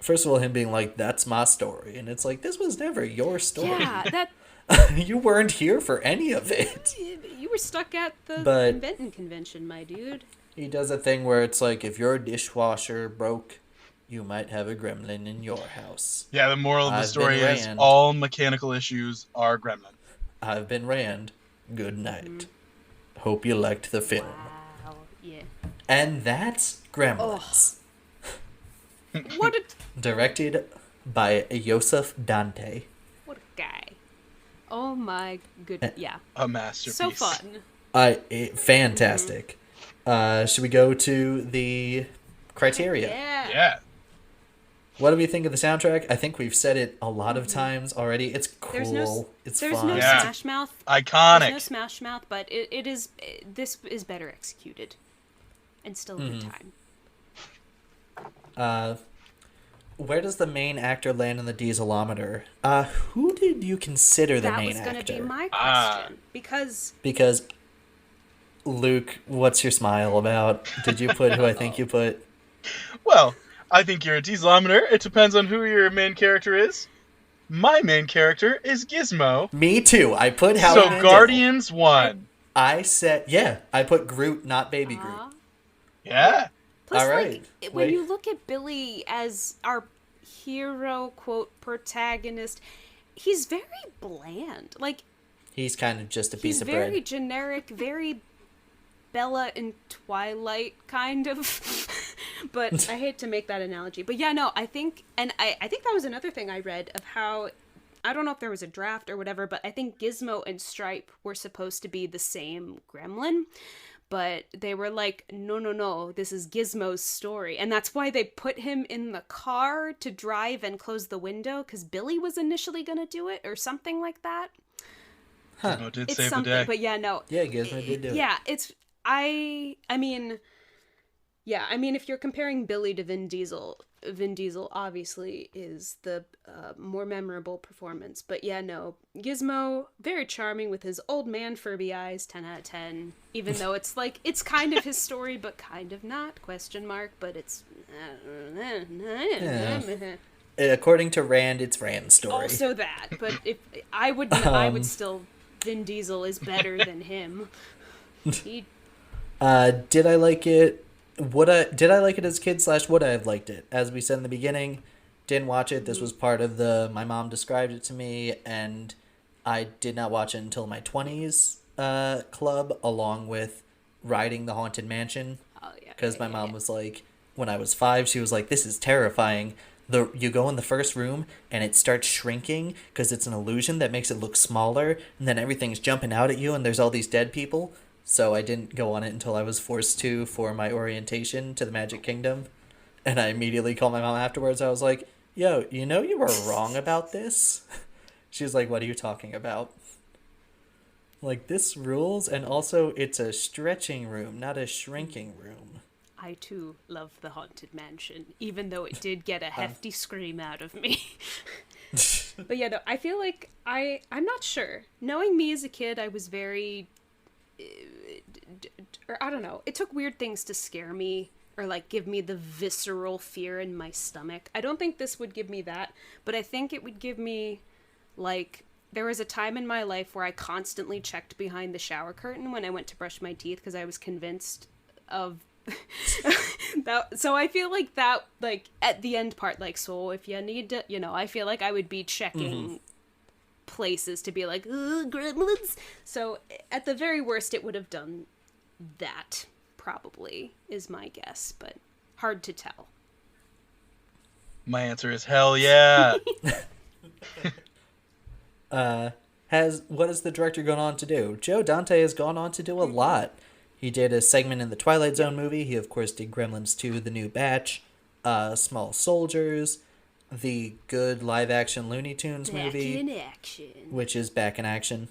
First of all, him being like, that's my story. And it's like, this was never your story. Yeah, that... You weren't here for any of it. You were stuck at the inventing convention, my dude. He does a thing where it's like, if your dishwasher broke, you might have a gremlin in your house. Yeah, the moral of the story is all mechanical issues are Gremlin. I've been Rand. Good night. Hope you liked the film. Wow, yeah. And that's Gremlins. Oh. What a... Directed by Joseph Dante. What a guy. Oh my goodness. Yeah. A masterpiece. So fun. Fantastic. Should we go to the criteria? Yeah. What do we think of the soundtrack? I think we've said it a lot of times already. It's cool. It's fun. There's no Smash Mouth. Iconic. There's no Smash Mouth, but this is better executed. And still a good time. Where does the main actor land in the dieselometer? Who did you consider the main actor? That was going to be my question. Because, Luke, what's your smile about? Did you put who I think you put? Well, I think you're a dieselometer. It depends on who your main character is. My main character is Gizmo. Me too. I put Howard So Guardians won. I said, I put Groot, not Baby Groot. Yeah. Plus, all right. When you look at Billy as our hero, quote, protagonist, he's very bland. Like, he's kind of just a piece of bread. He's very generic, very Bella in Twilight, kind of. But I hate to make that analogy. But yeah, no, I think that was another thing I read of how, I don't know if there was a draft or whatever, but I think Gizmo and Stripe were supposed to be the same gremlin. But they were like, no, this is Gizmo's story. And that's why they put him in the car to drive and close the window, because Billy was initially going to do it, or something like that. Huh. Gizmo did save the day. But yeah, no. Yeah, Gizmo did do it. Yeah, I mean, if you're comparing Billy to Vin Diesel obviously is the more memorable performance. But yeah, no, Gizmo, very charming with his old man Furby eyes, 10 out of 10. Even though it's like, it's kind of his story, but kind of not, question mark, but it's... According to Rand, it's Rand's story. Also that, but if I would still, Vin Diesel is better than him. Did I like it? Did I like it as a kid / would I have liked it? As we said in the beginning, didn't watch it. This was part of my mom described it to me, and I did not watch it until my 20s club, along with riding the Haunted Mansion. Oh, yeah. Because my mom was like, when I was 5, she was like, this is terrifying. You go in the first room, and it starts shrinking, because it's an illusion that makes it look smaller, and then everything's jumping out at you, and there's all these dead people. So I didn't go on it until I was forced to for my orientation to the Magic Kingdom. And I immediately called my mom afterwards. I was like, yo, you were wrong about this? She was like, what are you talking about? Like, this rules, and also it's a stretching room, not a shrinking room. I too love the Haunted Mansion, even though it did get a hefty scream out of me. But yeah, no, I feel like I'm not sure. Knowing me as a kid, I was very... or I don't know, it took weird things to scare me or like give me the visceral fear in my stomach. I don't think this would give me that, but I think it would give me, like, there was a time in my life where I constantly checked behind the shower curtain when I went to brush my teeth because I was convinced of that. So I feel like that, like, at the end part, like, so if you need to, I feel like I would be checking places to be like, gremlins. So at the very worst, it would have done that, probably, is my guess, but hard to tell. My answer is hell yeah. what has the director gone on to do? Joe Dante has gone on to do a lot. He did a segment in the Twilight Zone movie. He, of course, did Gremlins 2, The New Batch, Small Soldiers, the good live-action Looney Tunes movie. Back in action. Which is back in action.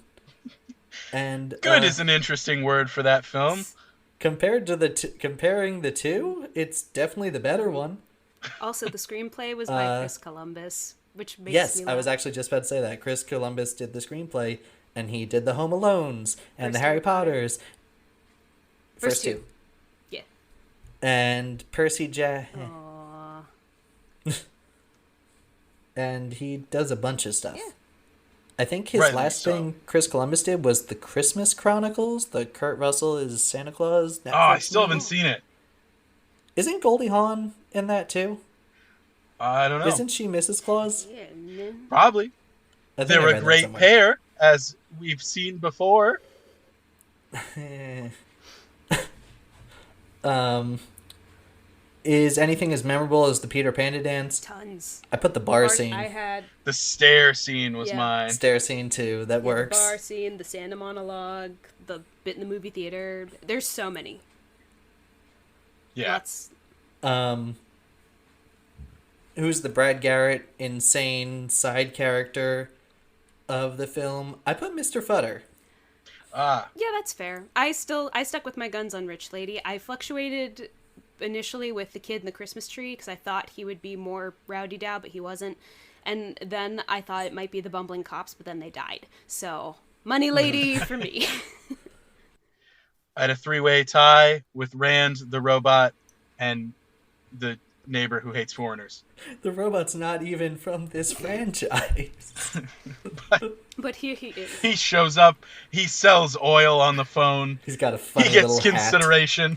And Good is an interesting word for that film. Compared to comparing the two, it's definitely the better one. Also, the screenplay was by Chris Columbus, which makes yes, me I was actually just about to say that. Chris Columbus did the screenplay, and he did the Home Alones and the Harry Potters. First two. Yeah. And Percy Aww. And he does a bunch of stuff. Yeah. I think his last thing Chris Columbus did was the Christmas Chronicles. The Kurt Russell is Santa Claus. Netflix I still haven't seen it. Isn't Goldie Hawn in that too? I don't know. Isn't she Mrs. Claus? Yeah, no. Probably. They're a great pair, as we've seen before. Is anything as memorable as the Peter Panda dance? Tons. I put the bar scene. I had the stair scene was mine. Stair scene too. That works. The bar scene, the Santa monologue, the bit in the movie theater. There's so many. Yeah. Lots. Who's the Brad Garrett insane side character of the film? I put Mr. Futter. Yeah, that's fair. I stuck with my guns on Rich Lady. I fluctuated initially with the kid in the Christmas tree because I thought he would be more rowdy-dow, but he wasn't. And then I thought it might be the bumbling cops, but then they died. So, Money Lady for me. I had a three-way tie with Rand, the robot, and the neighbor who hates foreigners. The robot's not even from this franchise. But here he is. He shows up. He sells oil on the phone. He's got a funny little little hat. He gets consideration.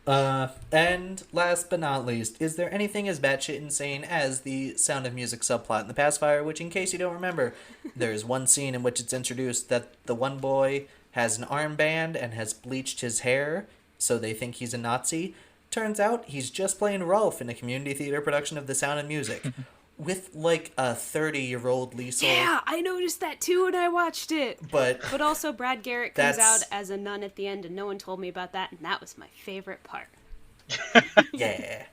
And last but not least, is there anything as batshit insane as the Sound of Music subplot in The Pacifier, which, in case you don't remember, there's one scene in which it's introduced that the one boy has an armband and has bleached his hair, so they think he's a Nazi. Turns out he's just playing Rolf in a community theater production of The Sound of Music. With, like, a 30-year-old Liesel. Yeah, I noticed that too when I watched it. But also Brad Garrett comes out as a nun at the end, and no one told me about that, and that was my favorite part. Yeah.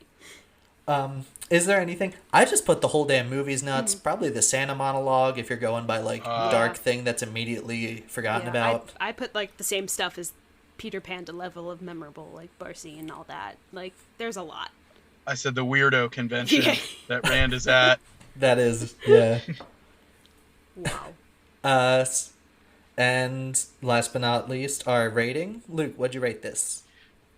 Is there anything? I just put the whole damn movie's nuts. Probably the Santa monologue, if you're going by, like, dark thing that's immediately forgotten about. I put, like, the same stuff as Peter Panda level of memorable, like, Barcy and all that. Like, there's a lot. I said the weirdo convention that Rand is at. That is, yeah. Wow. And last but not least, our rating. Luke, what'd you rate this?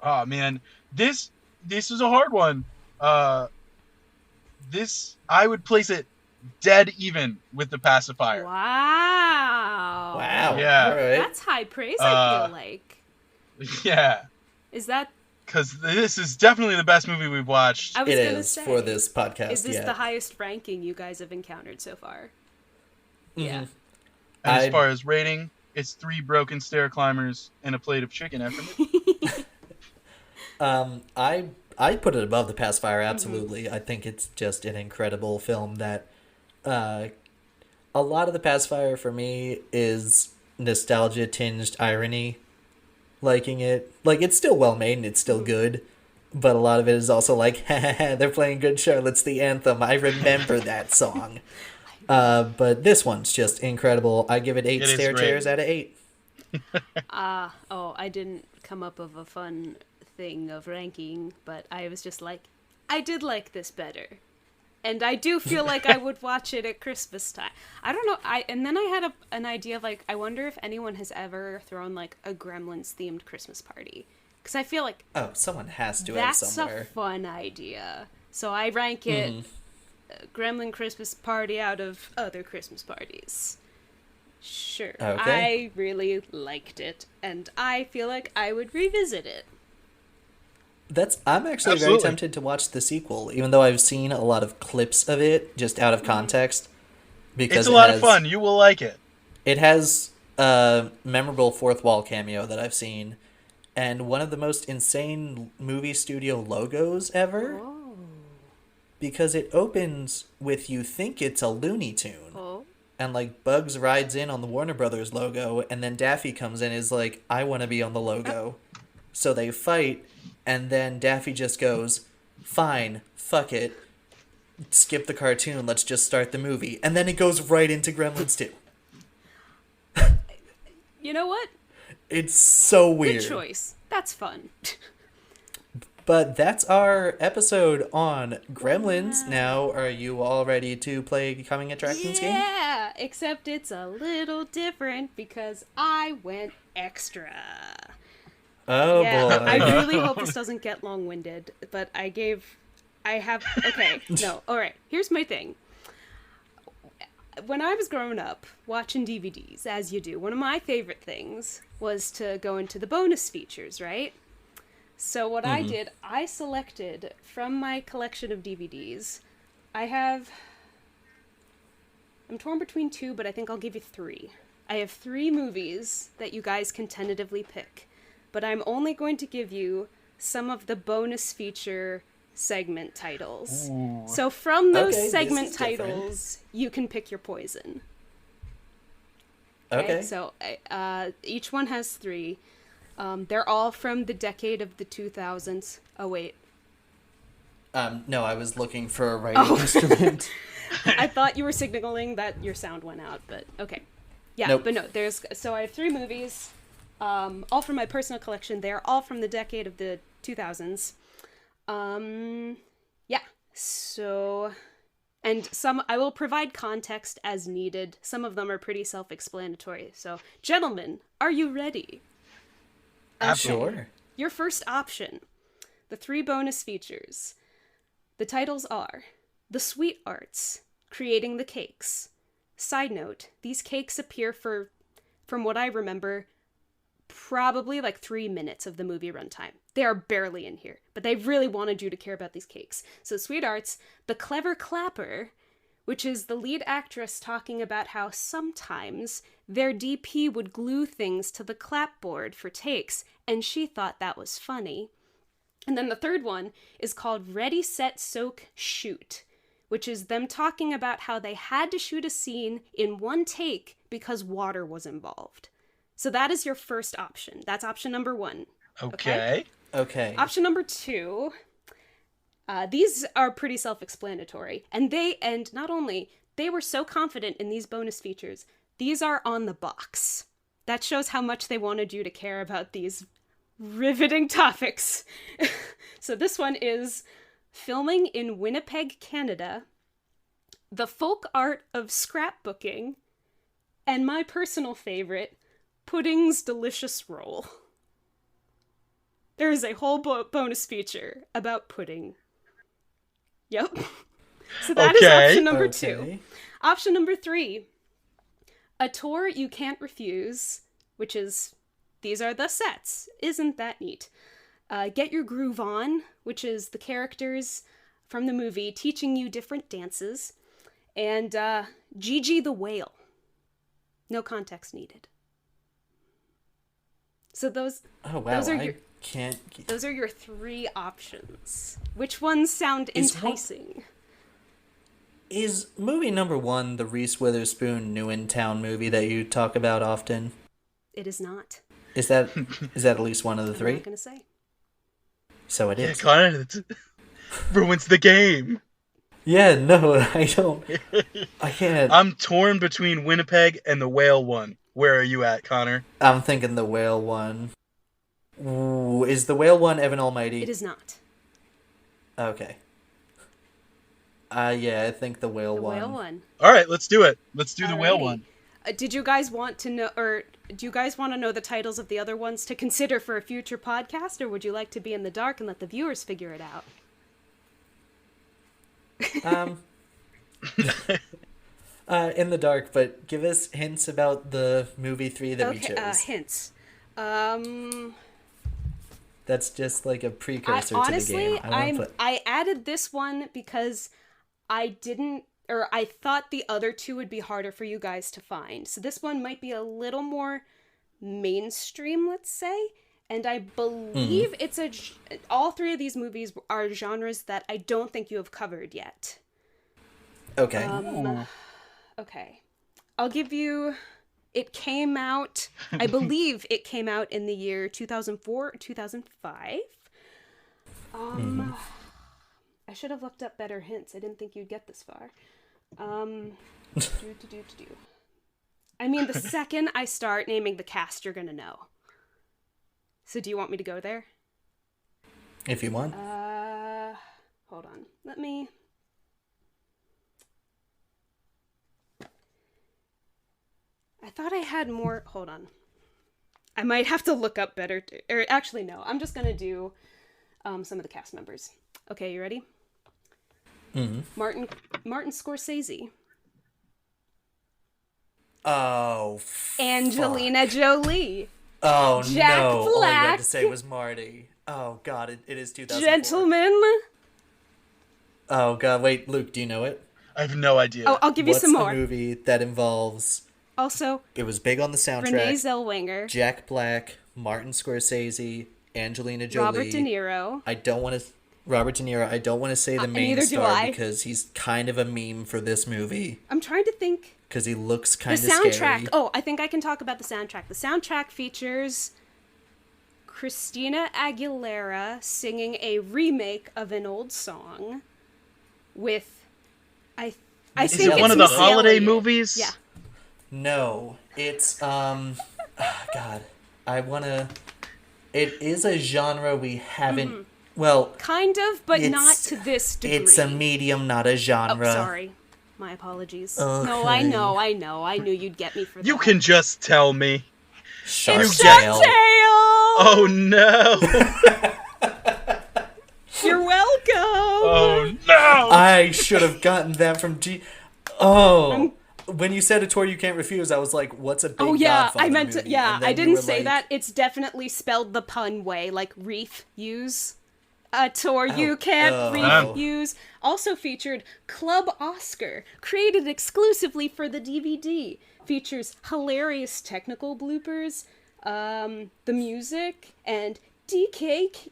Oh man, this is a hard one. This I would place it dead even with The Pacifier. Wow. Yeah. All right. That's high praise. I feel like. Yeah. Is that? Because this is definitely the best movie we've watched. It is for this podcast. Is this the highest ranking you guys have encountered so far? Mm-hmm. Yeah. And as far as rating, it's 3 broken stair climbers and a plate of chicken after me. I put it above The Pacifier, absolutely. I think it's just an incredible film that a lot of The Pacifier for me is nostalgia tinged irony. Liking it. Like, it's still well made and it's still good, but a lot of it is also like, they're playing Good Charlotte's the anthem. I remember that song. But this one's just incredible. I give it 8 stair chairs out of 8. I didn't come up with a fun thing of ranking, but I was just like, I did like this better. And I do feel like I would watch it at Christmas time. I don't know. And then I had an idea of, like, I wonder if anyone has ever thrown, like, a Gremlins themed Christmas party. Because I feel like someone has to have somewhere. That's a fun idea. So I rank it Gremlin Christmas party out of other Christmas parties. Sure. Okay. I really liked it, and I feel like I would revisit it. I'm actually very tempted to watch the sequel, even though I've seen a lot of clips of it just out of context. Because it's a lot of fun. You will like it. It has a memorable fourth wall cameo that I've seen, and one of the most insane movie studio logos ever. Oh. Because it opens with you think it's a Looney Tune. Oh. and like Bugs rides in on the Warner Brothers logo, and then Daffy comes in and is like, I want to be on the logo. So they fight, and then Daffy just goes, fine, fuck it, skip the cartoon, let's just start the movie. And then it goes right into Gremlins 2. You know what? It's so weird. Good choice. That's fun. But that's our episode on Gremlins. Now, are you all ready to play Coming Attractions game? Yeah, except it's a little different because I went extra. Oh, Yeah, boy. I really hope this doesn't get long-winded, but okay, no, alright, here's my thing. When I was growing up, watching DVDs, as you do, one of my favorite things was to go into the bonus features, right? So what I did, I selected from my collection of DVDs, I'm torn between 2, but I think I'll give you 3. I have 3 movies that you guys can tentatively pick, but I'm only going to give you some of the bonus feature segment titles. Ooh. So from those Okay, segment this is different. titles, you can pick your poison. Okay. So each one has 3. They're all from the decade of the 2000s. Oh, wait. No, I was looking for a writing instrument. I thought you were signaling that your sound went out, but okay. Yeah, Nope. but no, so I have 3 movies, all from my personal collection. They're all from the decade of the 2000s. Yeah, so, and some, I will provide context as needed. Some of them are pretty self-explanatory. So, gentlemen, are you ready? Sure. Your first option, the 3 bonus features. The titles are The Sweet Arts, Creating the Cakes. Side note, these cakes appear from what I remember, probably like 3 minutes of the movie runtime. They are barely in here, but they really wanted you to care about these cakes. So Sweet Arts, The Clever Clapper, which is the lead actress talking about how sometimes their DP would glue things to the clapboard for takes, and she thought that was funny. And then the third one is called Ready, Set, Soak, Shoot, which is them talking about how they had to shoot a scene in one take because water was involved. So that is your first option. That's option number 1. Okay. Option number 2, these are pretty self-explanatory. And not only, they were so confident in these bonus features, these are on the box. That shows how much they wanted you to care about these riveting topics. So this one is filming in Winnipeg, Canada, the folk art of scrapbooking, and my personal favorite, Pudding's Delicious Roll. There is a whole bonus feature about pudding. Yep. So that is option number 2. Option number 3, a tour you can't refuse, which is, these are the sets. Isn't that neat? Get Your Groove On, which is the characters from the movie teaching you different dances. And Gigi the Whale. No context needed. So those are your 3 options. Which ones sound enticing? Is movie number 1 the Reese Witherspoon New in Town movie that you talk about often? It is not. Is that at least one of the 3? I'm not gonna say. So it is. Connor, it ruins the game. Yeah, no, I don't. I can't. I'm torn between Winnipeg and the whale one. Where are you at, Connor? I'm thinking the whale one. Ooh, is the whale one Evan Almighty? It is not. Okay. Yeah, I think the whale one. The whale one. All right, let's do it. Let's do the whale Alrighty. one. Did you guys want to know, or do you guys want to know the titles of the other ones to consider for a future podcast, or would you like to be in the dark and let the viewers figure it out? In the dark, but give us hints about the movie 3 that we chose. Hints. That's just like a precursor to the game. I added this one because I thought the other 2 would be harder for you guys to find. So this one might be a little more mainstream, let's say. And I believe all 3 of these movies are genres that I don't think you have covered yet. Okay. Okay. I'll give you. It came out. I believe it came out in the year 2004 or 2005. I should have looked up better hints. I didn't think you'd get this far. I mean, the second I start naming the cast, you're gonna know. So do you want me to go there? If you want. Hold on. Let me... I thought I had more... Hold on. I might have to look up better... Or actually, no. I'm just gonna do some of the cast members. Okay, you ready? Mm-hmm. Martin Scorsese. Oh, Angelina Jolie. Oh, Jack no. All I Black. had to say was Marty. Oh, God, it is 2004. Gentlemen. Oh, God, wait, Luke, do you know it? I have no idea. Oh, I'll give you some more. What's the movie that involves... Also... It was big on the soundtrack. Renee Zellweger. Jack Black, Martin Scorsese, Angelina Jolie. Robert De Niro. Robert De Niro. I don't want to say the main neither do star I. because he's kind of a meme for this movie. I'm trying to think... Because he looks kind of The soundtrack. scary. Oh, I think I can talk about the soundtrack. The soundtrack features Christina Aguilera singing a remake of an old song with I Is think it it's one of the Missy holiday Elliott. movies? Yeah. No, it's God, it is a genre we haven't. Well, Kind of, but It's- not to this degree. it's a medium, not a Oh, genre. sorry. My apologies. Okay. No, I know. I knew you'd get me for that. You can just tell me. Shark It's Tale. Shark Tale! Oh no! You're welcome! Oh no! I should have gotten that from G. Oh, when you said a tour you can't refuse, I was like, "What's a big Oh yeah, Godfather I meant to. movie?" Yeah, And then I you didn't were say like, that. It's definitely spelled the pun way, like reef use. A tour you Oh, can't oh. refuse. Also featured Club Oscar, created exclusively for the DVD. Features hilarious technical bloopers, the music, and DWK,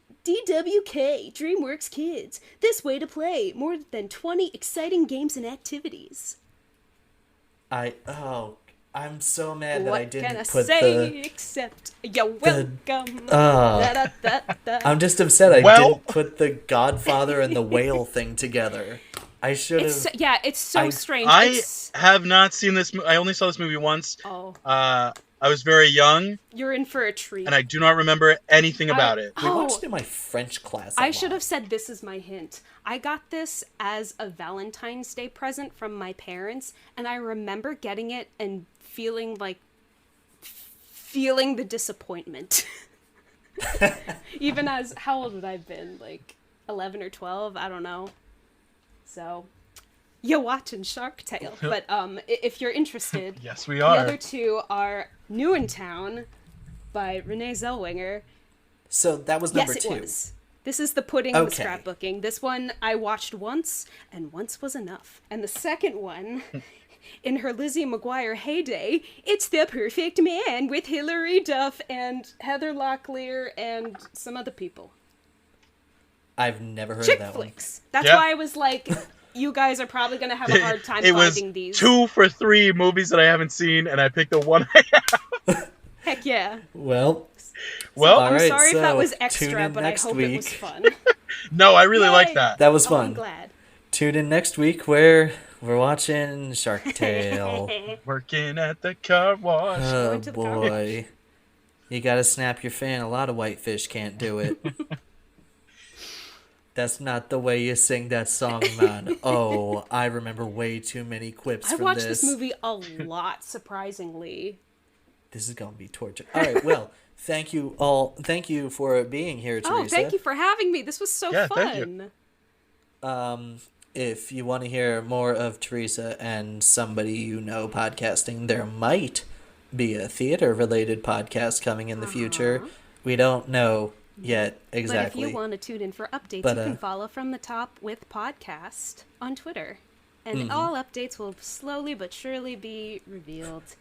DreamWorks Kids. This way to play more than 20 exciting games and activities. I'm so mad that What I can didn't I put say except you're welcome. Da, da, da. I'm just upset I Well- didn't put the Godfather and the whale thing together. I should have. It's so strange. I have not seen this. I only saw this movie once. Oh, I was very young, you're in for a treat. and I do not remember anything about it. We Oh. watched it in my French class. I should have said this is my hint. I got this as a Valentine's Day present from my parents, and I remember getting it and feeling the disappointment. Even as, how old would I have been? Like 11 or 12? I don't know. So, you're watching Shark Tale. But if you're interested, Yes, we the are. other two are New in Town by Renee Zellweger. So that was number Yes, two. it was. This is the pudding and the Okay. scrapbooking. This one I watched once, and once was enough. And the second one, in her Lizzie McGuire heyday, it's The Perfect Man with Hilary Duff and Heather Locklear and some other people. I've never heard Chick of that flicks. That's Yeah. why I was like, you guys are probably going to have a hard time It was finding these. 2 for 3 movies that I haven't seen, and I picked the one I have. Heck yeah. one. Well, Well, All I'm right, sorry if that so was tune extra, in but I next hope it was week. fun. no, I really Yay. like that. that was Oh, I'm fun. glad. Tune in next week where we're watching Shark Tale. Working at the car wash. Oh Going to the car boy. You gotta snap your fan. A lot of whitefish can't do it. That's not the way you sing that song, man. Oh, I remember way too many quips I from watched this. this movie a lot, surprisingly. This is gonna be torture. All right, well, thank you all. Thank you for being here, Theresa. Oh, thank you for having me. This was so Yeah, fun. thank you. If you want to hear more of Theresa and somebody you know podcasting, there might be a theater-related podcast coming in the future. We don't know yet exactly. But if you want to tune in for updates, But, you can follow From the Top with Podcast on Twitter. And all updates will slowly but surely be revealed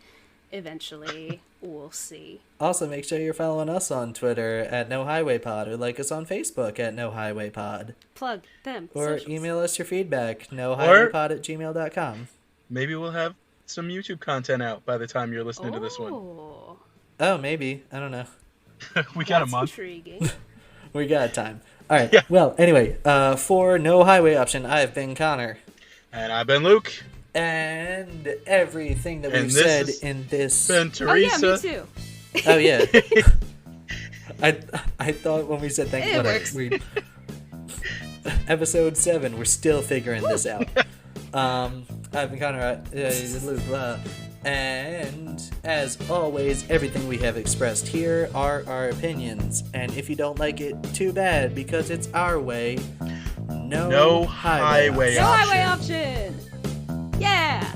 eventually. We'll see. Also, make sure you're following us on Twitter at No Highway Pod or like us on Facebook at No Highway Pod. Plug them. Or socials. email us your feedback, nohighwaypod@gmail.com. Maybe we'll have some YouTube content out by the time you're listening to this one. Oh, maybe. I don't know. We got a month. Intriguing. We got time. All right. Yeah. Well, anyway, for No Highway Option, I've been Connor. And I've been Luke. And everything that And we've this said has in this... been Oh yeah, Theresa. me too. Oh, yeah. I thought when we said thank you, It works. episode 7, we're still figuring this out. I've been Connor, and as always, everything we have expressed here are our opinions. And if you don't like it, too bad, because it's our way. No highway No highway option. Yeah.